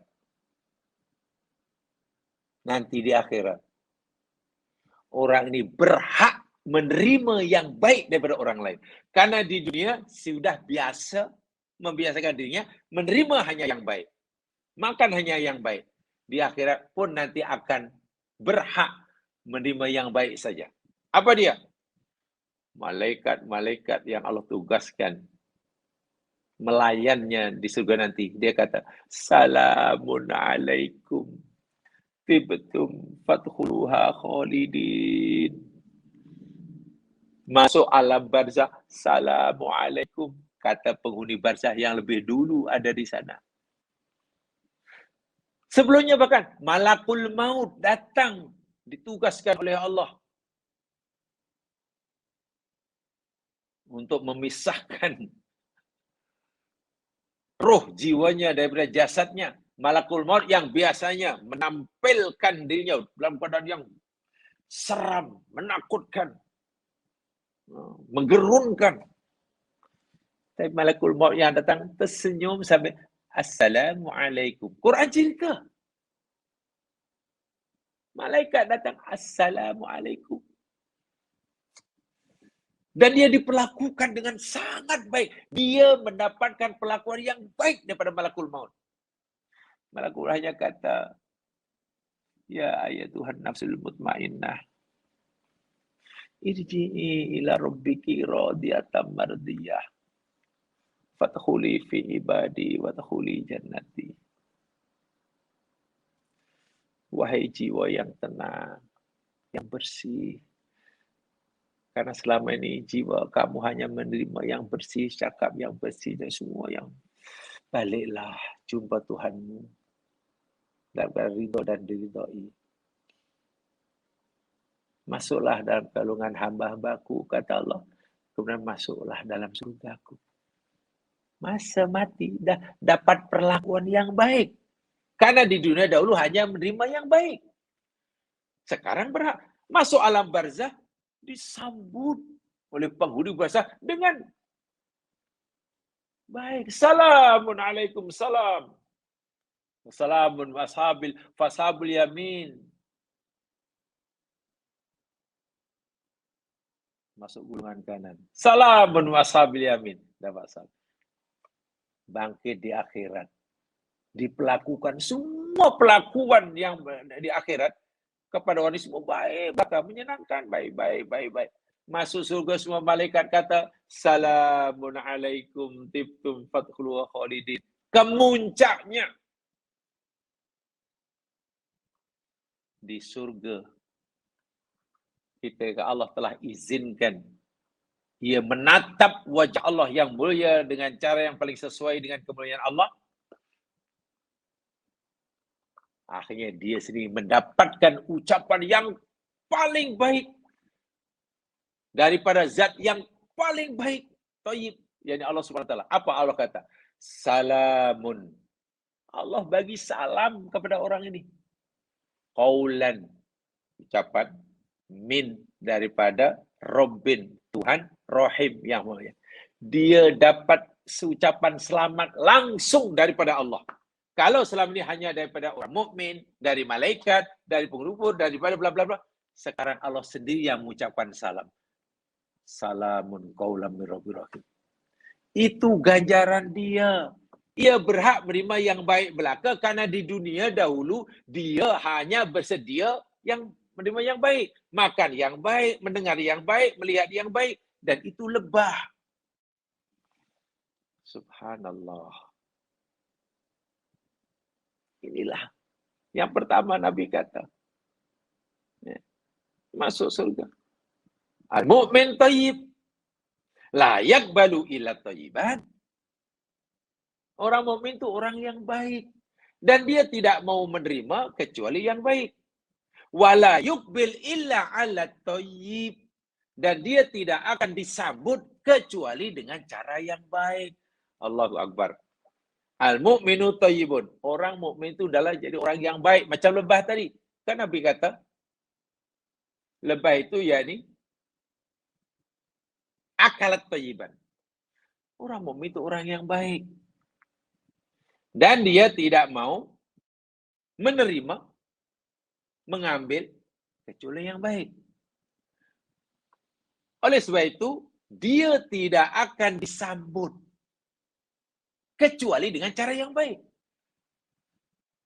Nanti di akhirat. Orang ini berhak menerima yang baik daripada orang lain. Karena di dunia sudah biasa membiasakan dirinya menerima hanya yang baik. Makan hanya yang baik. Di akhirat pun nanti akan berhak menerima yang baik saja. Apa dia? Malaikat-malaikat yang Allah tugaskan melayannya di surga nanti. Dia kata, salamun alaikum, tibtum fadkhuluha khalidin. Masuk alam barzah, salamu alaikum, kata penghuni barzah yang lebih dulu ada di sana. Sebelumnya bahkan malakul maut datang, ditugaskan oleh Allah untuk memisahkan roh jiwanya daripada jasadnya. Malakul maut yang biasanya menampilkan dirinya dalam keadaan yang seram, menakutkan, menggerunkan. Tapi malakul maut yang datang tersenyum sampai Assalamualaikum. Quran cerita. Malaikat datang, Assalamualaikum. Dan dia diperlakukan dengan sangat baik. Dia mendapatkan perlakuan yang baik daripada malakul maut. Malakul hanya kata, ya ayatuhan nafsul mutmainnah, irji'i ila rabbiki radiyatan mardiyah, fadkhuli fi ibadi wadkhuli jannati. Wahai jiwa yang tenang, yang bersih. Karena selama ini jiwa kamu hanya menerima yang bersih, cakap yang bersih dan semua yang baliklah jumpa Tuhanmu dalam ridho dan diridhoi. Masuklah dalam golongan hamba-hambaku, kata Allah. Kemudian masuklah dalam surgaku. Masa mati dah dapat perlakuan yang baik. Karena di dunia dahulu hanya menerima yang baik. Sekarang berhak masuk alam barzah, disambut oleh penghuni barzah dengan baik. Salamun alaikum salam. Salamun fashabul yamin. Masuk gulungan kanan. Salamun washabil yamin. Dapat salam. Bangkit di akhirat. Diperlakukan semua pelakuan yang di akhirat kepada orang semua baik, bakal menyenangkan, baik. Masuk surga semua malaikat kata, salamun alaikum tibtum fadkhuluha khalidin. Kemuncaknya di surga kita, Allah telah izinkan ia menatap wajah Allah yang mulia dengan cara yang paling sesuai dengan kemuliaan Allah. Akhirnya dia sendiri mendapatkan ucapan yang paling baik daripada zat yang paling baik, thayyib, yakni Allah Subhanahu wa taala. Apa Allah kata? Salamun. Allah bagi salam kepada orang ini. Qaulan, ucapan min daripada Rabbin, Tuhan Rahim yang mulia. Dia dapat ucapan selamat langsung daripada Allah. Kalau selama ini hanya daripada orang mukmin, dari malaikat, dari penghulu, daripada bla bla bla, sekarang Allah sendiri yang mengucapkan salam. Salamun qaulam mir rabbir rahim. Itu ganjaran dia. Ia berhak menerima yang baik belaka karena di dunia dahulu dia hanya bersedia yang menerima yang baik, makan yang baik, mendengar yang baik, melihat yang baik, dan itu lebah. Subhanallah. Inilah yang pertama Nabi kata. Masuk surga. Al-mu'min thayyib. La yakbalu illa thayyiban. Orang mukmin itu orang yang baik. Dan dia tidak mau menerima kecuali yang baik. Wala yukbil illa ala thayyib. Dan dia tidak akan disambut kecuali dengan cara yang baik. Allahu Akbar. Al-mu'minu thayyibun. Orang mukmin itu adalah jadi orang yang baik. Macam lebah tadi. Kan Nabi kata, lebah itu yakni akalat thayyiban. Orang mukmin itu orang yang baik. Dan dia tidak mau menerima, mengambil kecuali yang baik. Oleh sebab itu, dia tidak akan disambut kecuali dengan cara yang baik.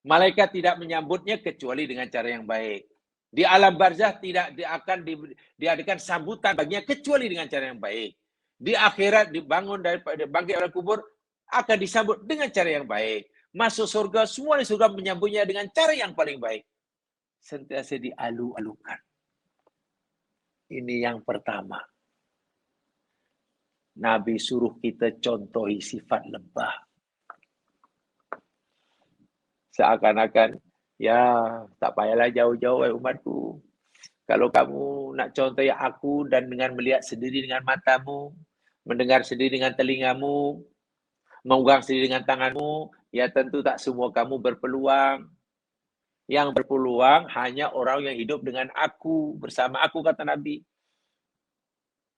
Malaikat tidak menyambutnya kecuali dengan cara yang baik. Di alam barzah tidak akan diadakan sambutan baginya kecuali dengan cara yang baik. Di akhirat dibangun daripada bangkit dari kubur, akan disambut dengan cara yang baik. Masuk surga, semua di surga menyambutnya dengan cara yang paling baik. Sentiasa dialu-alukan. Ini yang pertama. Nabi suruh kita contohi sifat lebah. Seakan-akan, ya tak payahlah jauh-jauh umatku. Kalau kamu nak contohi aku dan dengan melihat sendiri dengan matamu, mendengar sendiri dengan telingamu, memegang sendiri dengan tanganmu, ya tentu tak semua kamu berpeluang. Yang berpeluang hanya orang yang hidup dengan aku, bersama aku, kata Nabi.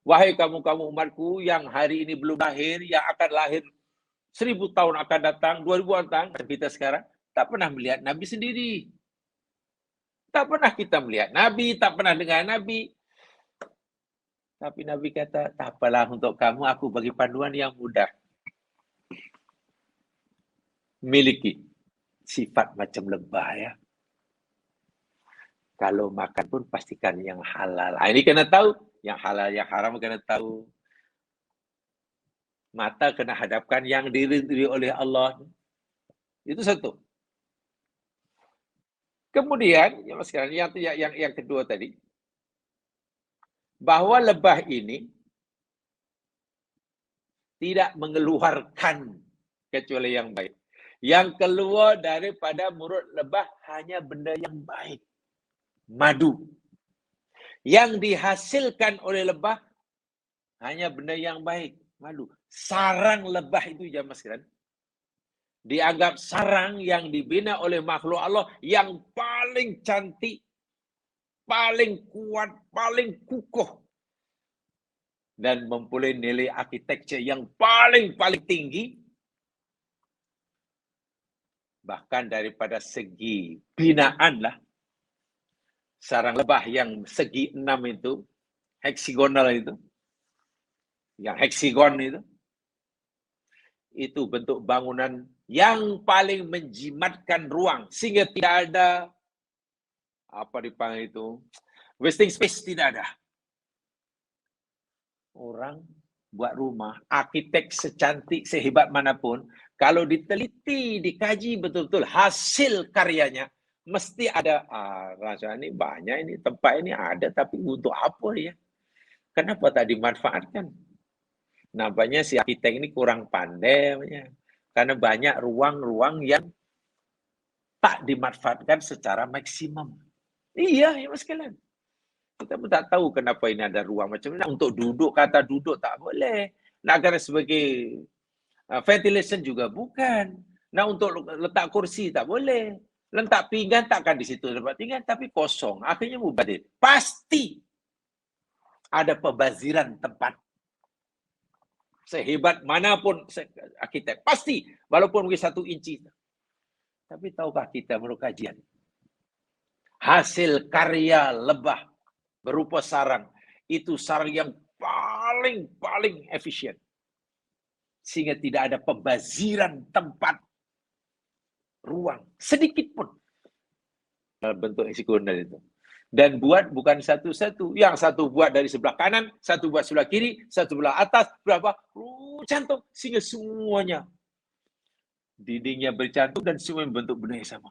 Wahai kamu-kamu umatku yang hari ini belum lahir, yang akan lahir 1000 tahun akan datang, 2000 tahun datang, kita sekarang tak pernah melihat Nabi sendiri. Tak pernah kita melihat Nabi, tak pernah dengar Nabi. Tapi Nabi kata, tak apalah untuk kamu, aku bagi panduan yang mudah. Miliki sifat macam lebah ya. Kalau makan pun pastikan yang halal. Ini kena tahu. Yang halal, yang haram kena tahu. Mata kena hadapkan yang diridhoi oleh Allah. Itu satu. Kemudian, yang kedua tadi, bahwa lebah ini tidak mengeluarkan kecuali yang baik. Yang keluar daripada mulut lebah hanya benda yang baik. Madu. Yang dihasilkan oleh lebah hanya benda yang baik. Madu. Sarang lebah itu jamaah sekalian, dianggap sarang yang dibina oleh makhluk Allah yang paling cantik, paling kuat, paling kukuh, dan mempunyai nilai arsitektur yang paling tinggi. Bahkan daripada segi binaan lah, sarang lebah yang segi 6 itu, heksagonal yang heksagon itu bentuk bangunan yang paling menjimatkan ruang, sehingga tidak ada apa dipanggil itu wasting space, tidak ada. Orang buat rumah, arsitek secantik, sehebat manapun, kalau diteliti, dikaji betul-betul hasil karyanya, mesti ada, rasanya ini banyak, ini tempat ini ada, tapi untuk apa ya? Kenapa tak dimanfaatkan? Nampaknya si arsitek ini kurang pandai, karena banyak ruang-ruang yang tak dimanfaatkan secara maksimum. Iya, ya mas sekalian. Kita pun tak tahu kenapa ini ada ruang macam ini. Untuk duduk, kata duduk tak boleh. Nak kata sebagai ventilation juga bukan. Nah, untuk letak kursi tak boleh. Letak pinggan takkan di situ tempat pinggan, tapi kosong. Akhirnya mubazir. Pasti ada pembaziran tempat. Sehebat manapun arsitek, pasti, walaupun mungkin 1 inci. Tapi tahukah kita menurut kajian, hasil karya lebah berupa sarang, itu sarang yang paling efisien. Sehingga tidak ada pembaziran tempat, ruang, sedikit pun. Dalam bentuk heksagonal itu. Dan buat bukan satu-satu. Yang satu buat dari sebelah kanan, satu buat sebelah kiri, satu belah atas, berapa? Cantum. Sehingga semuanya dindingnya bercantum dan semua bentuk benda yang sama.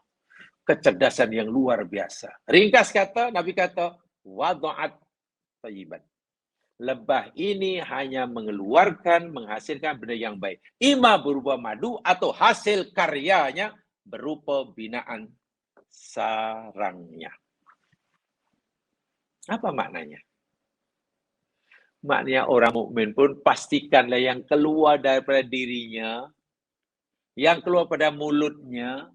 Kecerdasan yang luar biasa. Ringkas kata, Nabi kata, wada'at tayyiban. Lebah ini hanya mengeluarkan, menghasilkan benda yang baik. Ima berupa madu atau hasil karyanya berupa binaan sarangnya. Apa maknanya? Maknanya orang mukmin pun pastikanlah yang keluar daripada dirinya, yang keluar pada mulutnya,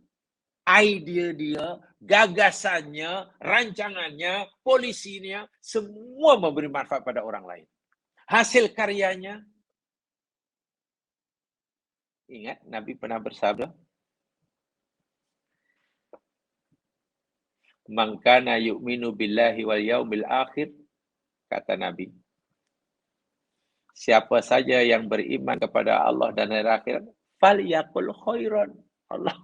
idea dia, gagasannya, rancangannya, polisinya, semua memberi manfaat pada orang lain. Hasil karyanya, ingat Nabi pernah bersabda, "Man kana yu'minu billahi wal yaumil akhir," kata Nabi, siapa saja yang beriman kepada Allah dan hari akhirat, falyaqul khairan. Allah,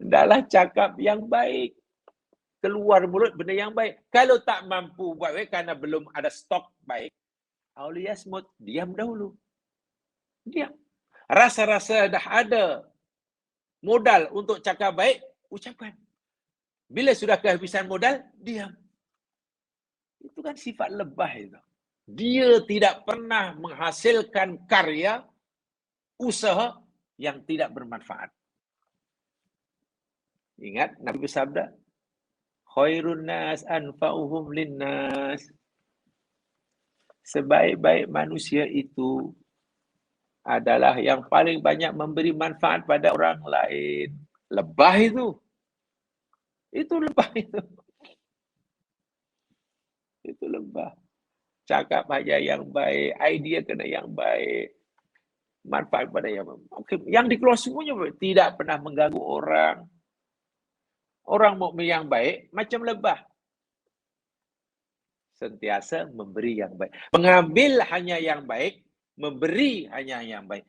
hendaklah cakap yang baik. Keluar mulut benda yang baik. Kalau tak mampu buat baik karena belum ada stok baik, auliyasmut, diam dahulu. Diam. Rasa-rasa dah ada modal untuk cakap baik, ucapkan. Bila sudah kehabisan modal, diam. Itu kan sifat lebah itu. Dia tidak pernah menghasilkan karya, usaha yang tidak bermanfaat. Ingat, Nabi bersabda, khairun nas anfa'uhum linnas. Sebaik-baik manusia itu adalah yang paling banyak memberi manfaat pada orang lain. Lebah itu. Itu lebah itu. Itu lebah. Cakap aja yang baik, idea kena yang baik, manfaat pada yang baik. Okay. Yang dikeluar semuanya tidak pernah mengganggu orang. Orang mukmin yang baik macam lebah. Sentiasa memberi yang baik. Mengambil hanya yang baik, memberi hanya yang baik.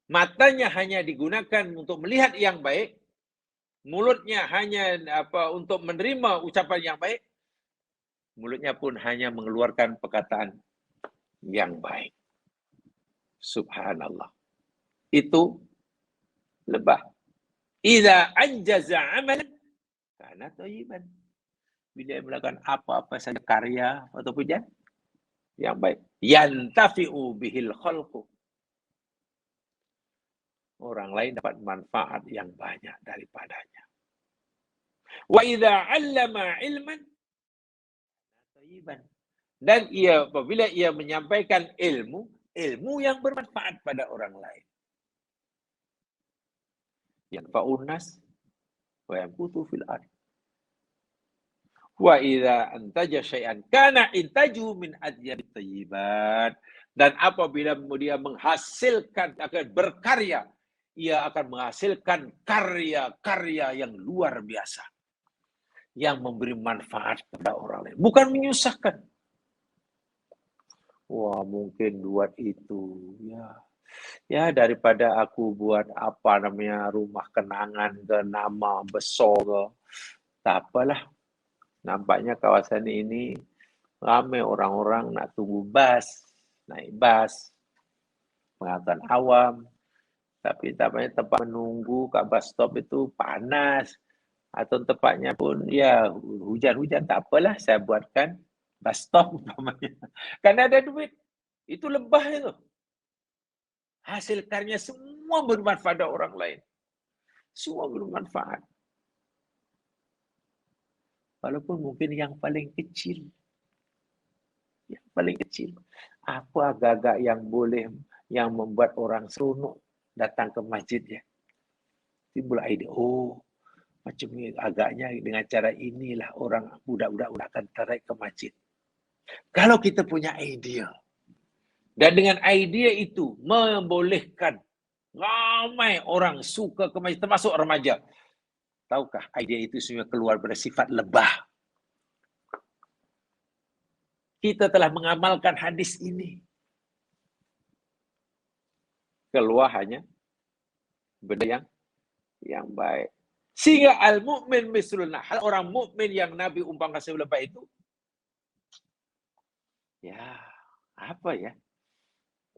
Matanya hanya digunakan untuk melihat yang baik, mulutnya hanya untuk menerima ucapan yang baik, mulutnya pun hanya mengeluarkan perkataan yang baik. Subhanallah. Itu lebah. Idza anjaza amalan kana thayyiban. Bila melakukan apa-apa saja karya ataupun yang baik, yantafi'u bihil khalqu. Orang lain dapat manfaat yang banyak daripadanya. Wa idza 'allama 'ilman thayyiban. Dan apabila ia menyampaikan ilmu yang bermanfaat pada orang lain. Yanfa'un nas wa yamkutu fil ard. Wa idza antaja syai'an kana intaju min adyabit thayyibat. Dan apabila dia menghasilkan, akan berkarya, ia akan menghasilkan karya-karya yang luar biasa. Yang memberi manfaat kepada orang lain. Bukan menyusahkan. Wah, mungkin buat itu. Ya, daripada aku buat rumah kenangan ke nama besar ke. Tak apalah. Nampaknya kawasan ini ramai orang-orang nak tunggu bas, naik bas, pengangkutan awam. Tapi tampaknya tempat menunggu kat bus stop itu panas. Atau tempatnya pun ya hujan-hujan, tak apalah, saya buatkan bus stop umpamanya. Karena ada duit. Itu lebah itu. Hasil karya semua bermanfaat pada orang lain. Semua bermanfaat. Walaupun mungkin yang paling kecil. Yang paling kecil. Apa agak-agak yang membuat orang seronok datang ke masjid ya. Timbul ide, macam ni agaknya dengan cara inilah orang budak-budak akan tarik ke masjid. Kalau kita punya idea, dan dengan idea itu membolehkan ramai orang suka ke masjid, termasuk remaja. Tahukah idea itu semua keluar dari sifat lebah. Kita telah mengamalkan hadis ini. Keluar hanya benda yang baik. Sehingga al-mu'min mislul nahl, orang mukmin yang Nabi umpamakan sebelah lebah itu, ya, apa ya?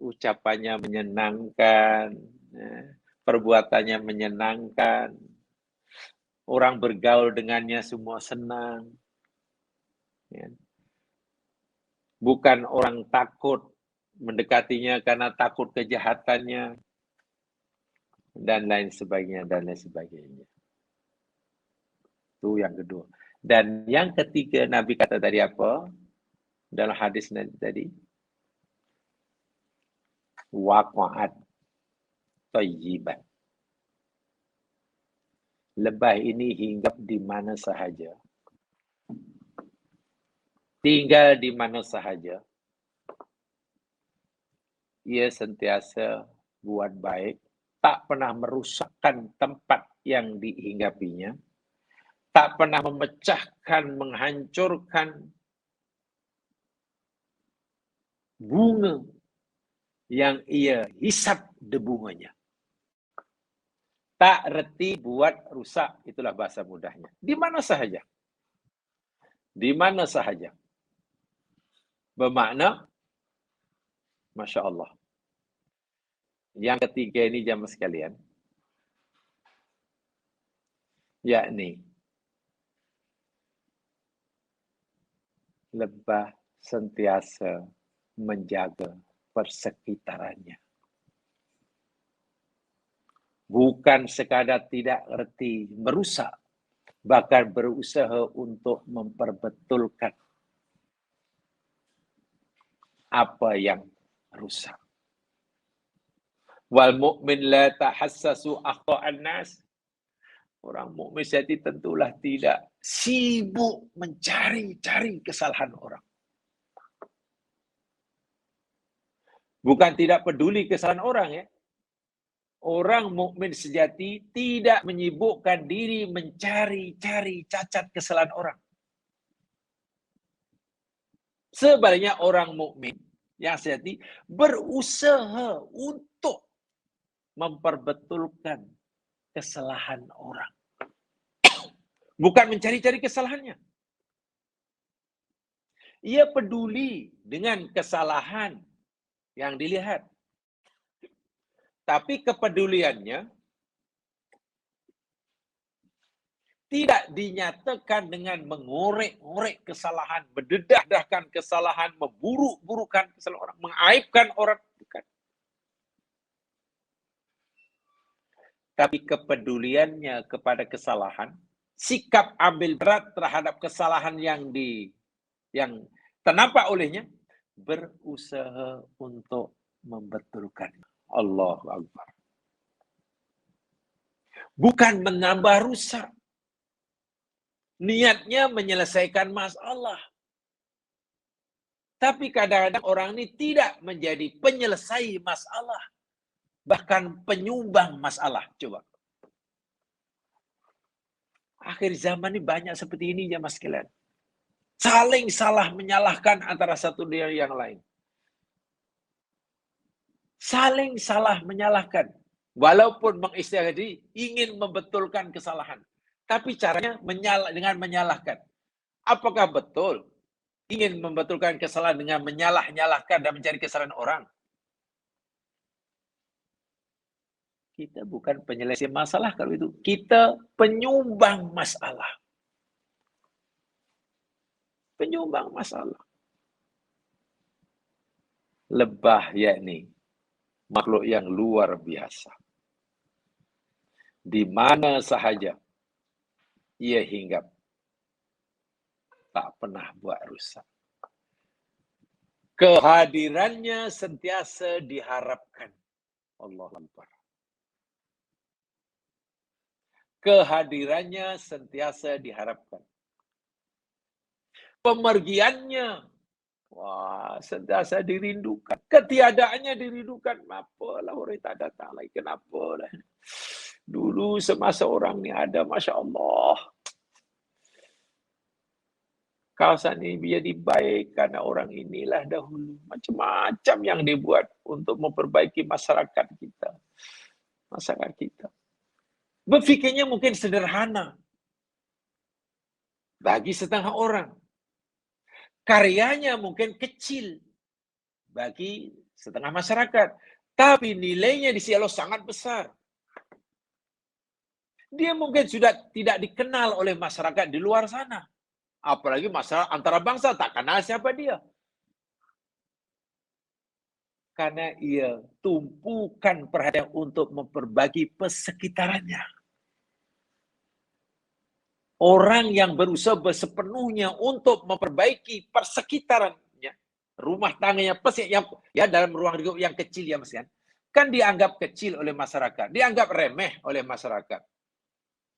Ucapannya menyenangkan, perbuatannya menyenangkan, orang bergaul dengannya semua senang. Bukan orang takut mendekatinya karena takut kejahatannya, dan lain sebagainya, dan lain sebagainya. Itu yang kedua. Dan yang ketiga, Nabi kata tadi apa? Dalam hadis tadi, waqa'at thayyiban. Lebah ini hinggap di mana sahaja. Tinggal di mana sahaja. Ia sentiasa buat baik, tak pernah merusakkan tempat yang dihinggapinya, tak pernah memecahkan, menghancurkan bunga yang ia hisap debunganya. Tak reti buat rusak, itulah bahasa mudahnya. Di mana sahaja. Di mana sahaja. Bermakna, Masya Allah. Yang ketiga ini jamaah sekalian, yakni lebah sentiasa menjaga persekitarannya. Bukan sekadar tidak erti merusak, bahkan berusaha untuk memperbetulkan apa yang rusak. Wal mu'min la tahassasu akhta'an nas. Orang mukmin sejati tentulah tidak sibuk mencari-cari kesalahan orang. Bukan tidak peduli kesalahan orang ya. Orang mukmin sejati tidak menyibukkan diri mencari-cari cacat kesalahan orang. Sebaliknya orang mukmin yang sejati berusaha untuk memperbetulkan kesalahan orang. Bukan mencari-cari kesalahannya. Ia peduli dengan kesalahan yang dilihat. Tapi kepeduliannya tidak dinyatakan dengan mengorek-ngorek kesalahan, mendedah-dedahkan kesalahan, memburuk-burukan kesalahan orang, mengaibkan orang. Bukan. Tapi kepeduliannya kepada kesalahan, sikap ambil berat terhadap kesalahan yang ternampak olehnya, berusaha untuk membetulkannya. Allahu Akbar. Bukan menambah rusak. Niatnya menyelesaikan masalah. Tapi kadang-kadang orang ini tidak menjadi penyelesai masalah. Bahkan penyumbang masalah. Coba. Akhir zaman ini banyak seperti ini ya mas sekalian. Saling salah menyalahkan antara satu dengan yang lain. Saling salah menyalahkan. Walaupun mengistilahkan diri ingin membetulkan kesalahan. Tapi caranya dengan menyalahkan. Apakah betul ingin membetulkan kesalahan dengan menyalah-nyalahkan dan mencari kesalahan orang? Kita bukan penyelesaian masalah kalau itu. Kita penyumbang masalah. Penyumbang masalah. Lebah yakni makhluk yang luar biasa. Di mana sahaja ia hinggap, tak pernah buat rusak. Kehadirannya sentiasa diharapkan. Allahu Akbar. Kehadirannya sentiasa diharapkan. Pemergiannya, wah, sentiasa dirindukan. Ketiadaannya dirindukan. Apalah orang tak datang lagi. Kenapa lah? Dulu semasa orang ni ada, Masya Allah. Kawasan ini jadi baik karena orang inilah dahulu. Macam-macam yang dibuat untuk memperbaiki masyarakat kita. Masyarakat kita. Berfikirnya mungkin sederhana. Bagi setengah orang. Karyanya mungkin kecil. Bagi setengah masyarakat. Tapi nilainya di sisi Allah sangat besar. Dia mungkin sudah tidak dikenal oleh masyarakat di luar sana. Apalagi masalah antara bangsa, tak kenal siapa dia. Karena ia tumpukan perhatian untuk memperbaiki persekitarannya. Orang yang berusaha sepenuhnya untuk memperbaiki persekitarannya, rumah tangganya, ya dalam ruang lingkup yang kecil ya mas kan dianggap kecil oleh masyarakat, dianggap remeh oleh masyarakat.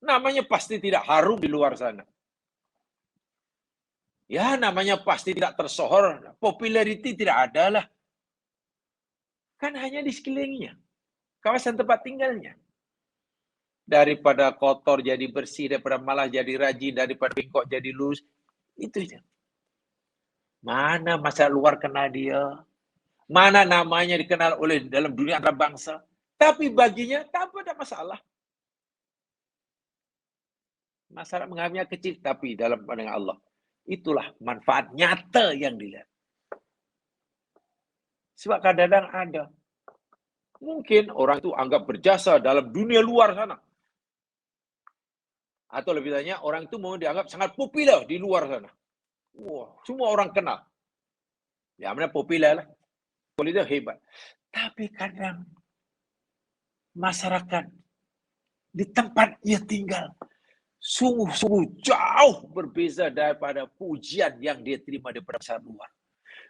Namanya pasti tidak harum di luar sana. Ya, namanya pasti tidak tersohor. Popularity tidak ada lah. Kan hanya di sekelilingnya. Kawasan tempat tinggalnya. Daripada kotor jadi bersih, daripada malah jadi rajin, daripada bengkok jadi lurus. Itu saja. Mana masyarakat luar kenal dia. Mana namanya dikenal oleh dalam dunia antar bangsa. Tapi baginya tak ada masalah. Masyarakat menganggapnya kecil, tapi dalam pandangan Allah. Itulah manfaat nyata yang dilihat. Sebab kadang-kadang ada Mungkin orang itu anggap berjasa dalam dunia luar sana. Atau lebih tanya, orang itu mau dianggap sangat populer di luar sana. Wah, semua orang kenal. Ya, mana populer lah. Populer hebat. Tapi kadang masyarakat di tempat ia tinggal sungguh-sungguh jauh berbeza daripada pujian yang dia terima daripada masyarakat luar.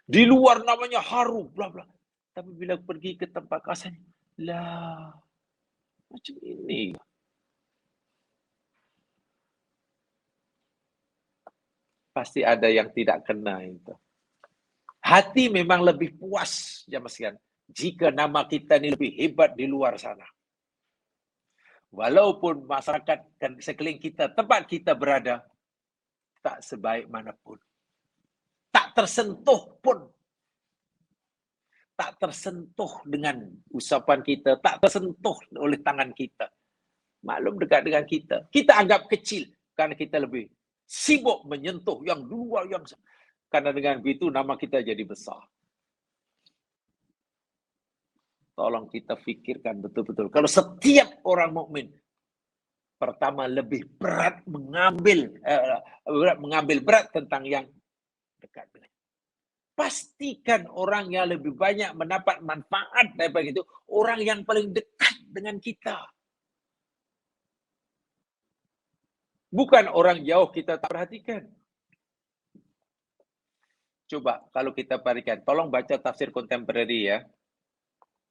Di luar namanya harum, bla bla. Tapi bila pergi ke tempat asalnya, lah, macam ini. Pasti ada yang tidak kena itu. Hati memang lebih puas, jamaah sekalian, jika nama kita ini lebih hebat di luar sana. Walaupun masyarakat sekeliling kita, tempat kita berada, tak sebaik manapun. Tak tersentuh pun. Tak tersentuh dengan usapan kita, tak tersentuh oleh tangan kita. Maklum dekat dengan kita. Kita anggap kecil karena kita lebih sibuk menyentuh yang luar yang. Karena dengan begitu nama kita jadi besar. Tolong kita fikirkan betul-betul. Kalau setiap orang mukmin pertama lebih berat mengambil berat tentang yang dekat dengan. Pastikan orang yang lebih banyak mendapat manfaat daripada itu, orang yang paling dekat dengan kita. Bukan orang jauh kita tak perhatikan. Coba kalau kita perhatikan, tolong baca tafsir kontemporeri ya.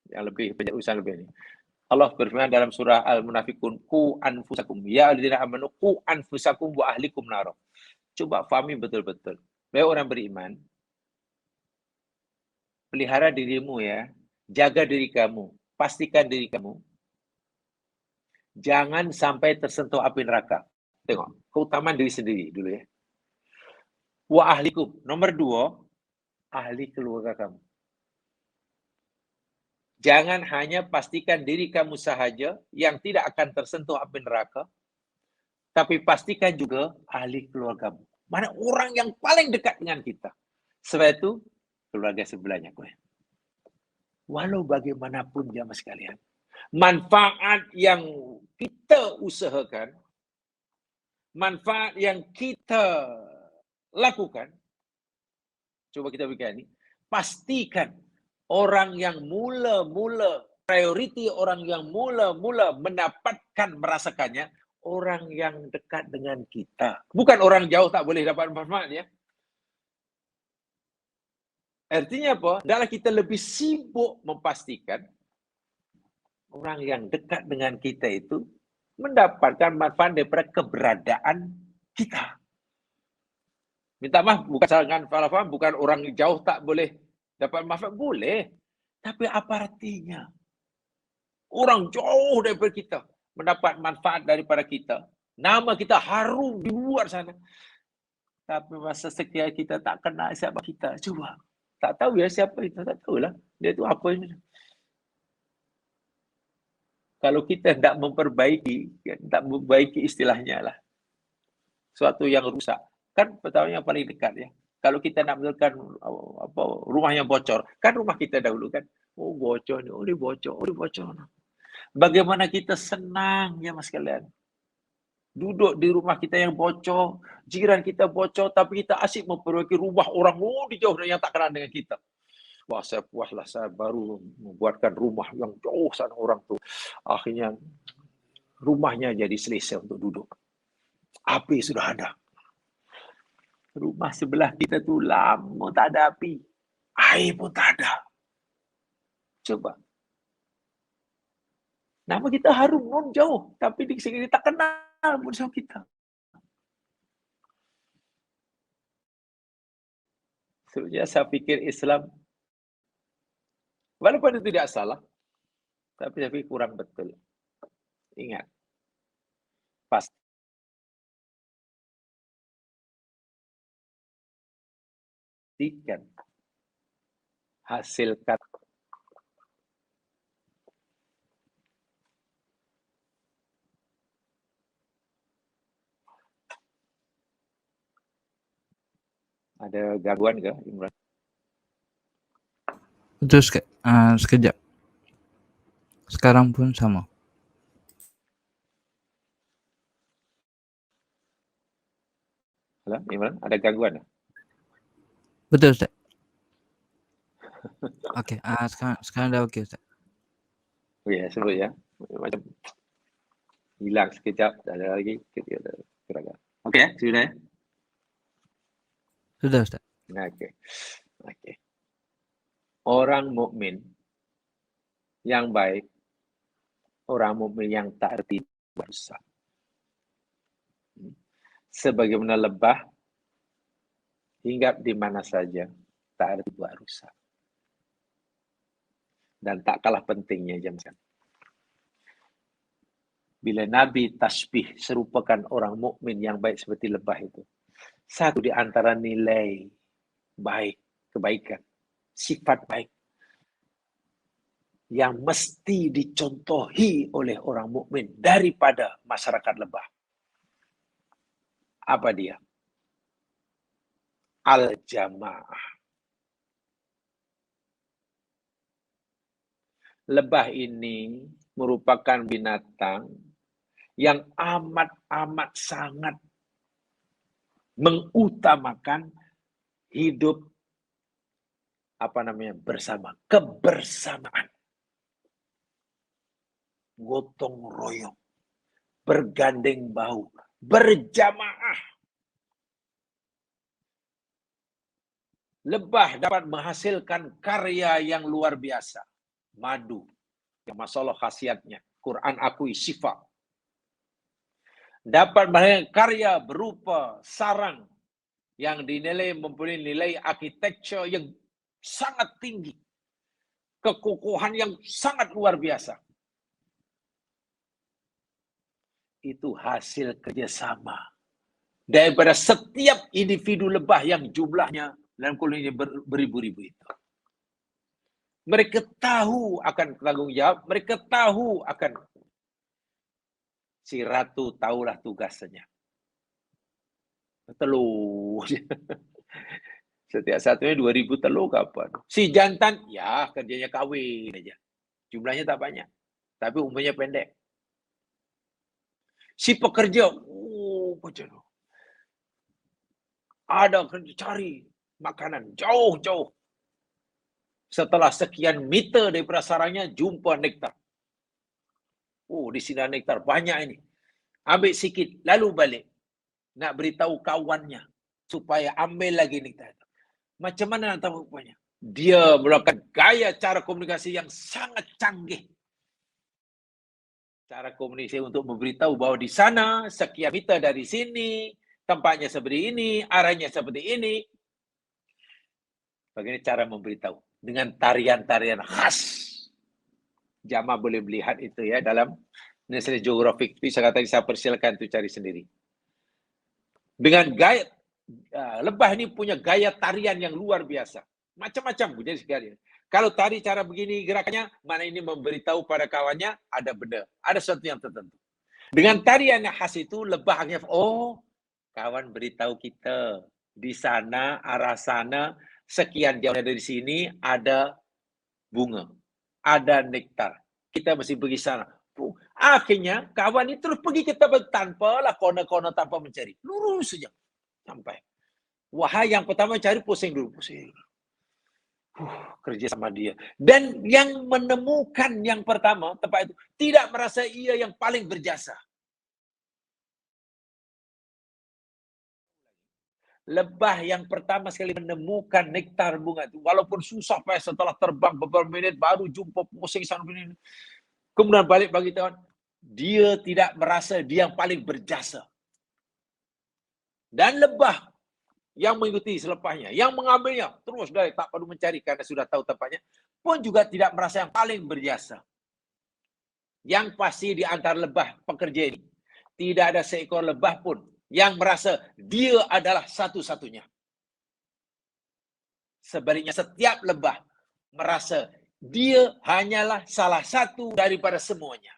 Yang lebih banyak urusan lebih ini. Allah berfirman dalam surah Al-Munafikun, "Qu anfusakum ya alladzina amanu qu anfusakum wa ahlikum nar." Coba fahami betul-betul. Wahai orang beriman, pelihara dirimu ya, jaga diri kamu, pastikan diri kamu. Jangan sampai tersentuh api neraka. Tengok, keutamaan diri sendiri dulu ya. Wa ahlikum, nomor 2, ahli keluarga kamu. Jangan hanya pastikan diri kamu sahaja yang tidak akan tersentuh api neraka, tapi pastikan juga ahli keluargamu. Mana orang yang paling dekat dengan kita. Sebab itu, keluarga sebelahnya. Walau bagaimanapun jamaah sekalian, manfaat yang kita usahakan, manfaat yang kita lakukan, coba kita begini, pastikan orang yang mula-mula, prioriti orang yang mula-mula mendapatkan, merasakannya, orang yang dekat dengan kita. Bukan orang jauh tak boleh dapat manfaat ya. Artinya apa? Adalah kita lebih sibuk memastikan orang yang dekat dengan kita itu mendapatkan manfaat daripada keberadaan kita. Minta maaf, bukan salah faham, bukan orang jauh tak boleh dapat manfaat. Boleh. Tapi apa artinya? Orang jauh daripada kita mendapat manfaat daripada kita. Nama kita harum di luar sana. Tapi masa sekian kita tak kenal siapa kita. Cuba. Tak tahu ya siapa itu. Tak tahulah. Dia tu apa ini. Kalau kita tak memperbaiki istilahnya lah. Suatu yang rusak. Kan pertama yang paling dekat ya. Kalau kita nak betulkan rumah yang bocor. Kan rumah kita dahulu kan. Oh bocor ni. Oh dia bocor. Oh dia bocor. Bagaimana kita senang ya mas kalian. Duduk di rumah kita yang bocor, jiran kita bocor, tapi kita asyik memperbaiki rumah orang di jauh yang tak kenal dengan kita. Wah, saya puaslah, saya baru membuatkan rumah yang jauh sana orang tu. Akhirnya rumahnya jadi selesa untuk duduk. Api sudah ada. Rumah sebelah kita tu lama tak ada api. Air pun tak ada. Coba. Nama kita harum non jauh, tapi di sini tak kenal pun sama kita. Sebenarnya saya fikir Islam, walaupun itu tidak salah, tapi saya pikir kurang betul. Ingat, pastikan hasilkan ada gangguan ke Imran? Itu sekejap. Sekarang pun sama. Halo, Imran, ada gangguan? Betul, Ustaz. Oke, sekarang udah oke, Ustaz. Oh ya, sebut ya. Macam hilang sekejap, ada lagi. Oke, sudah ya? Sudah, Ustaz. Oke. Oke. Orang mukmin yang baik, orang mukmin yang tak erti dosa. Sebagaimana lebah hinggap di mana saja, tak erti buat rusak. Dan tak kalah pentingnya jamaah. Bila Nabi tasbih serupakan orang mukmin yang baik seperti lebah itu. Satu di antara nilai baik, kebaikan, sifat baik yang mesti dicontohi oleh orang mukmin daripada masyarakat lebah. Apa dia? Al-jamaah. Lebah ini merupakan binatang yang amat sangat mengutamakan hidup bersama, kebersamaan, gotong royong, bergandeng bahu, berjamaah. Lebah dapat menghasilkan karya yang luar biasa. Madu, yang masalah khasiatnya. Quran akui syifa. Dapat menghasilkan karya berupa sarang yang dinilai mempunyai nilai arsitektur yang sangat tinggi. Kekokohan yang sangat luar biasa. Itu hasil kerjasama daripada setiap individu lebah yang jumlahnya dalam koloni beribu-ribu itu. Mereka tahu akan tanggung jawab, mereka tahu akan si ratu tahulah tugasnya. Telur. Setiap satunya 2.000 telur kapan? Si jantan, ya kerjanya kawin aja. Jumlahnya tak banyak, tapi umurnya pendek. Si pekerja, macam ada kerja cari makanan jauh-jauh. Setelah sekian meter daripada sarangnya, jumpa nektar. Di sini ada nektar, banyak ini. Ambil sikit, lalu balik. Nak beritahu kawannya, supaya ambil lagi nektar. Macam mana nak tahu rupanya? Dia melakukan gaya cara komunikasi yang sangat canggih. Cara komunikasi untuk memberitahu bahwa di sana, sekian meter dari sini, tempatnya seperti ini, arahnya seperti ini. Bagaimana cara memberitahu? Dengan tarian-tarian khas. Jamaah boleh melihat itu ya dalam National Geographic. Saya kata saya persilakan itu cari sendiri. Dengan gaya, lebah ini punya gaya tarian yang luar biasa. Macam-macam jadi sekali. Kalau tari cara begini gerakannya, mana ini memberitahu pada kawannya ada benda, ada sesuatu yang tertentu. Dengan tarian yang khas itu, lebah akhirnya, kawan beritahu kita di sana, arah sana, sekian jauh dari sini ada bunga, ada nektar. Kita mesti pergi sana. Akhirnya kawan ini terus pergi ke tempat tanpa lah kona-kona tanpa mencari. Lurus saja sampai. Wahai yang pertama cari, pusing dulu, pusing. Kerja sama dia. Dan yang menemukan yang pertama tempat itu tidak merasa ia yang paling berjasa. Lebah yang pertama sekali menemukan nektar bunga itu, walaupun susah payah setelah terbang beberapa menit baru jumpa, pusing sana begini. Kemudian balik bagi kawan, dia tidak merasa dia yang paling berjasa. Dan lebah yang mengikuti selepasnya, yang mengambilnya terus dari tak perlu mencari karena sudah tahu tempatnya, pun juga tidak merasa yang paling berjasa. Yang pasti di antara lebah pekerja ini, tidak ada seekor lebah pun yang merasa dia adalah satu-satunya. Sebaliknya setiap lebah merasa dia hanyalah salah satu daripada semuanya.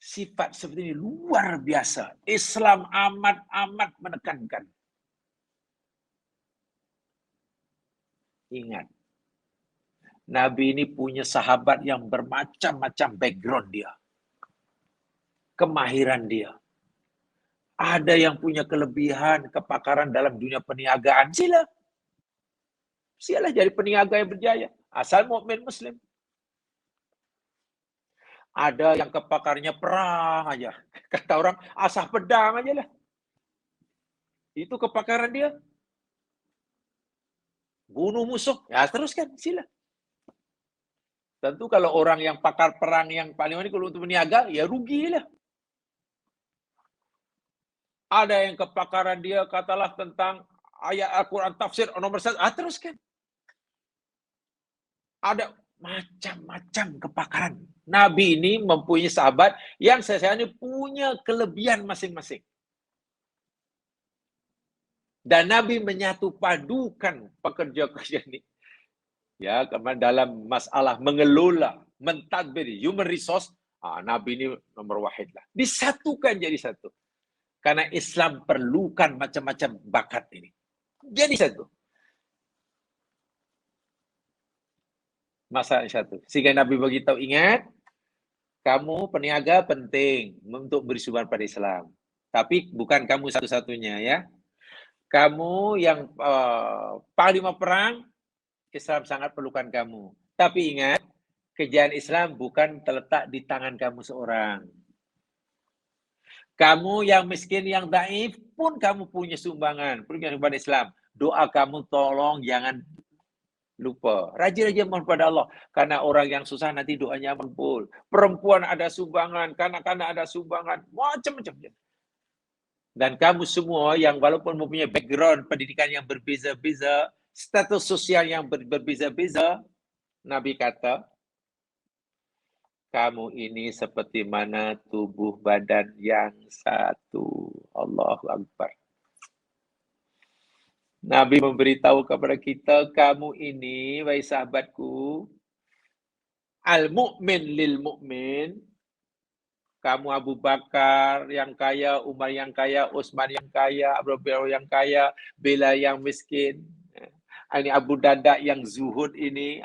Sifat seperti ini luar biasa. Islam amat menekankan. Ingat, Nabi ini punya sahabat yang bermacam-macam background dia. Kemahiran dia. Ada yang punya kelebihan, kepakaran dalam dunia perniagaan. Silalah jadi peniaga yang berjaya. Asal mukmin muslim. Ada yang kepakarnya perang aja. Kata orang, asah pedang aja lah. Itu kepakaran dia. Bunuh musuh. Ya teruskan, sila. Tentu kalau orang yang pakar perang yang paling ini kalau untuk berniaga, ya rugilah. Ada yang kepakaran dia katalah tentang ayat Al-Quran tafsir nomor 1. Teruskan. Ada macam-macam kepakaran. Nabi ini mempunyai sahabat yang sesanya punya kelebihan masing-masing. Dan Nabi menyatu padukan pekerja-pekerja ini. Ya, karena dalam masalah mengelola, mentadbir human resource, Nabi ini nomor wahid lah. Disatukan jadi satu. Karena Islam perlukan macam-macam bakat ini. Jadi satu. Masalah satu. Sehingga Nabi beritahu, ingat, kamu peniaga penting untuk beri sumbangan pada Islam. Tapi bukan kamu satu-satunya ya. Kamu yang panglima perang, Islam sangat perlukan kamu. Tapi ingat, kejayaan Islam bukan terletak di tangan kamu seorang. Kamu yang miskin, yang daif pun kamu punya sumbangan. Punya sumbangan Islam. Doa kamu tolong jangan lupa. Rajin-rajin mohon pada Allah. Karena orang yang susah nanti doanya mengabul. Perempuan ada sumbangan, kanak-kanak ada sumbangan. Macam-macam. Dan kamu semua yang walaupun mempunyai background pendidikan yang berbeza-beza, status sosial yang berbeza-beza, Nabi kata, kamu ini seperti mana tubuh badan yang satu. Allahu Akbar. Nabi memberitahu kepada kita, kamu ini, wahai sahabatku, al-mu'min lil mu'min, kamu Abu Bakar yang kaya, Umar yang kaya, Utsman yang kaya, Abu Bakar yang kaya, Bilal yang miskin. Ini Abu Darda yang zuhud ini,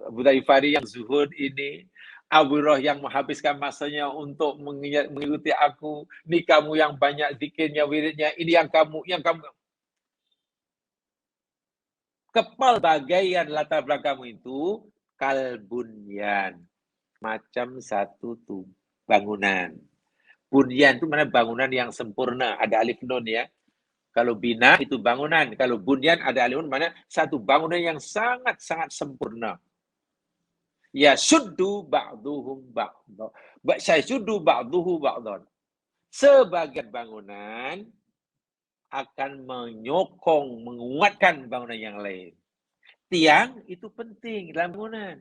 Abu Dhaifari yang zuhud ini, Abu Roh yang menghabiskan masanya untuk mengikuti aku. Ini kamu yang banyak zikirnya, wiridnya. Ini yang kamu. Kepal bagaian latar belakangmu itu kalbunyan. Macam satu tubuh. Bangunan. Bunyan itu mana bangunan yang sempurna. Ada alif nun ya. Kalau bina itu bangunan. Kalau bunyan ada alif nun mana satu bangunan yang sangat-sangat sempurna. Ya suddu ba'duhum ba'dha. Saya suddu ba'duhu ba'dhan. Sebagian bangunan akan menyokong, menguatkan bangunan yang lain. Tiang itu penting dalam bangunan.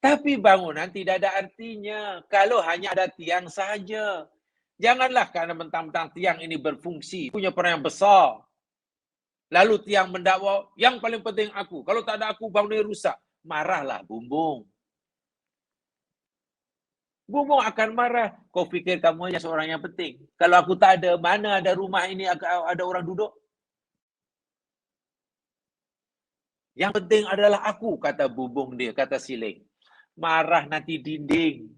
Tapi bangunan tidak ada artinya kalau hanya ada tiang saja. Janganlah karena mentang-mentang tiang ini berfungsi, punya peran yang besar. Lalu tiang mendakwa, yang paling penting aku. Kalau tak ada aku, bangunan rusak. Marahlah bumbung. Bumbung akan marah. Kau fikir kamu hanya seorang yang penting. Kalau aku tak ada, mana ada rumah ini ada orang duduk? Yang penting adalah aku, kata bumbung dia, kata siling. Marah nanti dinding.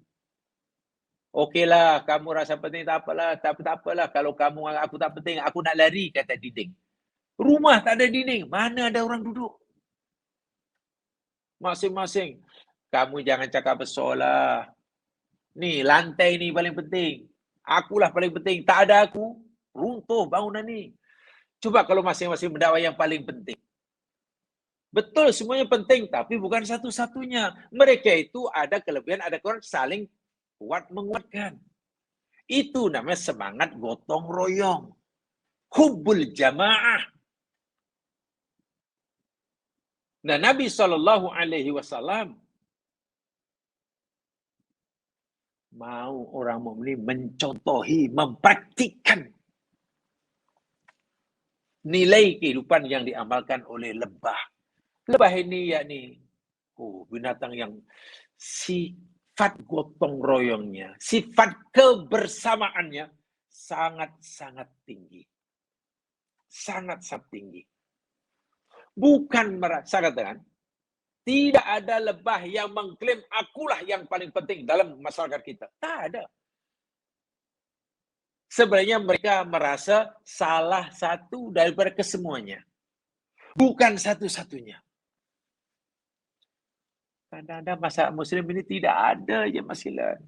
Okeylah, kamu rasa penting tak apalah, tapi tak apalah. Kalau kamu aku tak penting, aku nak lari, kata dinding. Rumah tak ada dinding, mana ada orang duduk? Masing-masing. Kamu jangan cakap besar lah. Ni, lantai ni paling penting. Akulah paling penting. Tak ada aku, runtuh bangunan ni. Coba kalau masing-masing mendakwa yang paling penting. Betul, semuanya penting, tapi bukan satu-satunya. Mereka itu ada kelebihan, ada kekurangan, saling kuat menguatkan. Itu namanya semangat gotong royong. Hubbul jamaah. Nah, Nabi SAW mau orang mukmin mencontohi, mempraktikkan nilai kehidupan yang diamalkan oleh lebah. Lebah ini yakni binatang yang sifat gotong royongnya, sifat kebersamaannya sangat-sangat tinggi. Sangat-sangat tinggi. Bukan merasa, katakan, Tidak ada lebah yang mengklaim akulah yang paling penting dalam masyarakat kita. Tak ada. Sebenarnya mereka merasa salah satu daripada kesemuanya. Bukan satu-satunya. Kadang-kadang masyarakat Muslim ini tidak ada je masilan.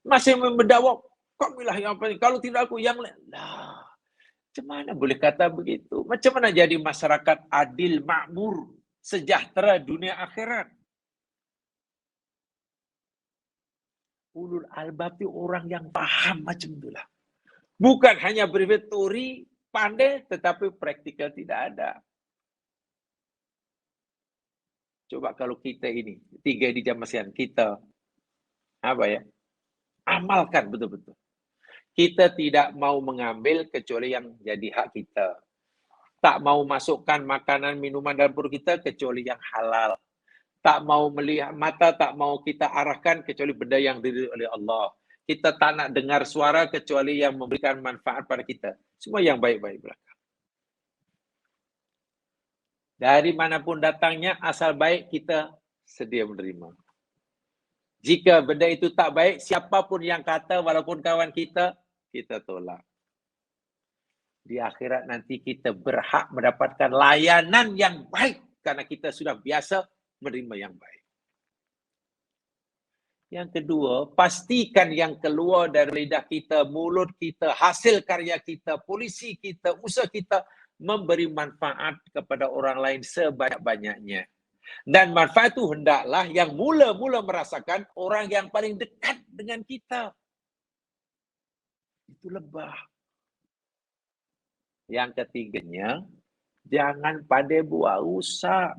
Masih mendawak, kamilah yang paling. Kalau tidak aku yang lain. Lah, macam mana boleh kata begitu? Macam mana jadi masyarakat adil, makmur, sejahtera dunia akhirat? Ulul albab itu orang yang paham macam itulah. Bukan hanya teori, pandai, tetapi praktikal tidak ada. Coba kalau kita ini, 3 di Jamasian, kita, apa ya, amalkan betul-betul. Kita tidak mau mengambil kecuali yang jadi hak kita. Tak mau masukkan makanan, minuman dalam perut kita kecuali yang halal. Tak mau melihat mata, tak mau kita arahkan kecuali benda yang diridhoi oleh Allah. Kita tak nak dengar suara kecuali yang memberikan manfaat pada kita. Semua yang baik-baik belaka. Dari manapun datangnya, asal baik kita sedia menerima. Jika benda itu tak baik, siapapun yang kata, walaupun kawan kita tolak. Di akhirat nanti kita berhak mendapatkan layanan yang baik karena kita sudah biasa menerima yang baik. Yang kedua, pastikan yang keluar dari lidah kita, mulut kita, hasil karya kita, polisi kita, usaha kita memberi manfaat kepada orang lain sebanyak-banyaknya. Dan manfaat itu hendaklah yang mula-mula merasakan orang yang paling dekat dengan kita. Itu lebah. Yang ketiganya, jangan pandai buat rusak.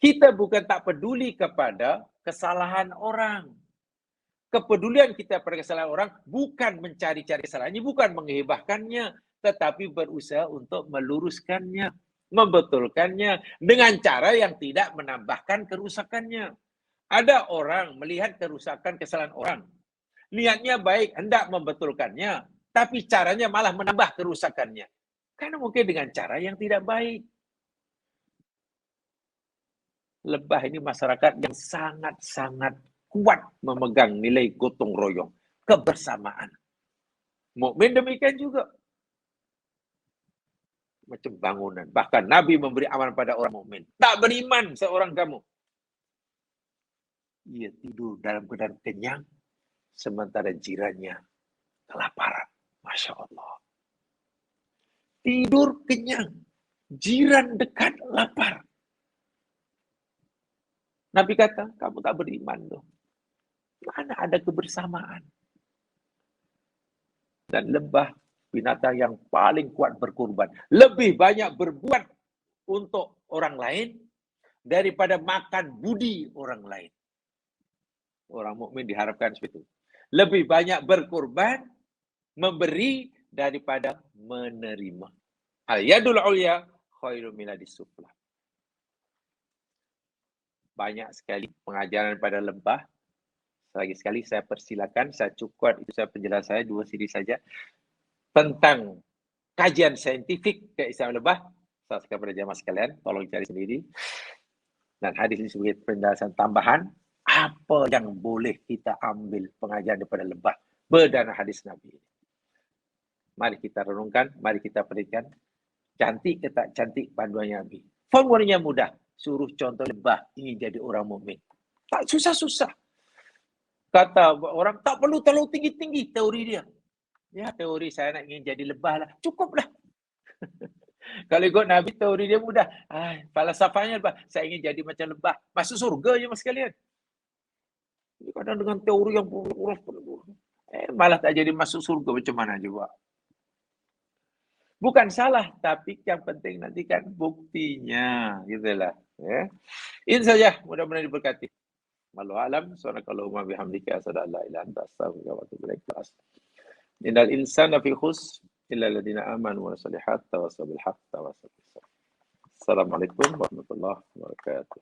Kita bukan tak peduli kepada kesalahan orang. Kepedulian kita pada kesalahan orang bukan mencari-cari kesalahannya, bukan menghibahkannya, tetapi berusaha untuk meluruskannya, membetulkannya dengan cara yang tidak menambahkan kerusakannya. Ada orang melihat kerusakan kesalahan orang. Niatnya baik, hendak membetulkannya, tapi caranya malah menambah kerusakannya. Karena mungkin dengan cara yang tidak baik. Lebah ini masyarakat yang sangat-sangat kuat memegang nilai gotong royong, kebersamaan. Mukmin demikian juga. Macam bangunan. Bahkan Nabi memberi amanah pada orang mukmin. Tak beriman seorang kamu. Ia tidur dalam keadaan kenyang, sementara jirannya kelaparan. Masya Allah. Tidur kenyang, jiran dekat lapar. Nabi kata, kamu tak beriman tuh. Mana ada kebersamaan? Dan lebah, binatang yang paling kuat berkorban. Lebih banyak berbuat untuk orang lain daripada makan budi orang lain. Orang mukmin diharapkan seperti itu. Lebih banyak berkorban, memberi daripada menerima. Al-yadul ulya khairum minadis sufla. Banyak sekali pengajaran pada lebah. Lagi sekali saya persilakan, saya cukupkan itu saya penjelasan saya 2 siri saja tentang kajian saintifik keislaman lebah. Saya kepada jamaah sekalian, tolong cari sendiri. Dan hadis ini sebagai penjelasan tambahan, apa yang boleh kita ambil pengajaran daripada lebah berdana hadis Nabi ini. Mari kita renungkan, mari kita perhatikan. Cantik ke tak cantik panduannya Nabi. Formulanya mudah. Suruh contoh lebah ingin jadi orang mukmin. Tak susah-susah. Kata orang, tak perlu terlalu tinggi-tinggi teori dia. Ya, teori saya nak ingin jadi lebah lah. Cukuplah. Kalau ikut Nabi, teori dia mudah. Falsafahnya lebah. Saya ingin jadi macam lebah. Masuk surga je mas sekalian. Kadang dengan teori yang malah tak jadi masuk surga. Macam mana juga? Bukan salah, tapi yang penting nanti kan buktinya. Gitulah. Ya. Ini saja. Mudah-mudahan diberkati. Wallahu a'lam. Subhanakallahumma bihamdika asyhadu an la ilaha illa anta astaghfiruka wa atubu ilaik. Innal insana fi khusr illa alladziina aamanu wa salihati tawassaw bil haqqi tawassaw bis sabr. Assalamualaikum warahmatullahi wabarakatuh.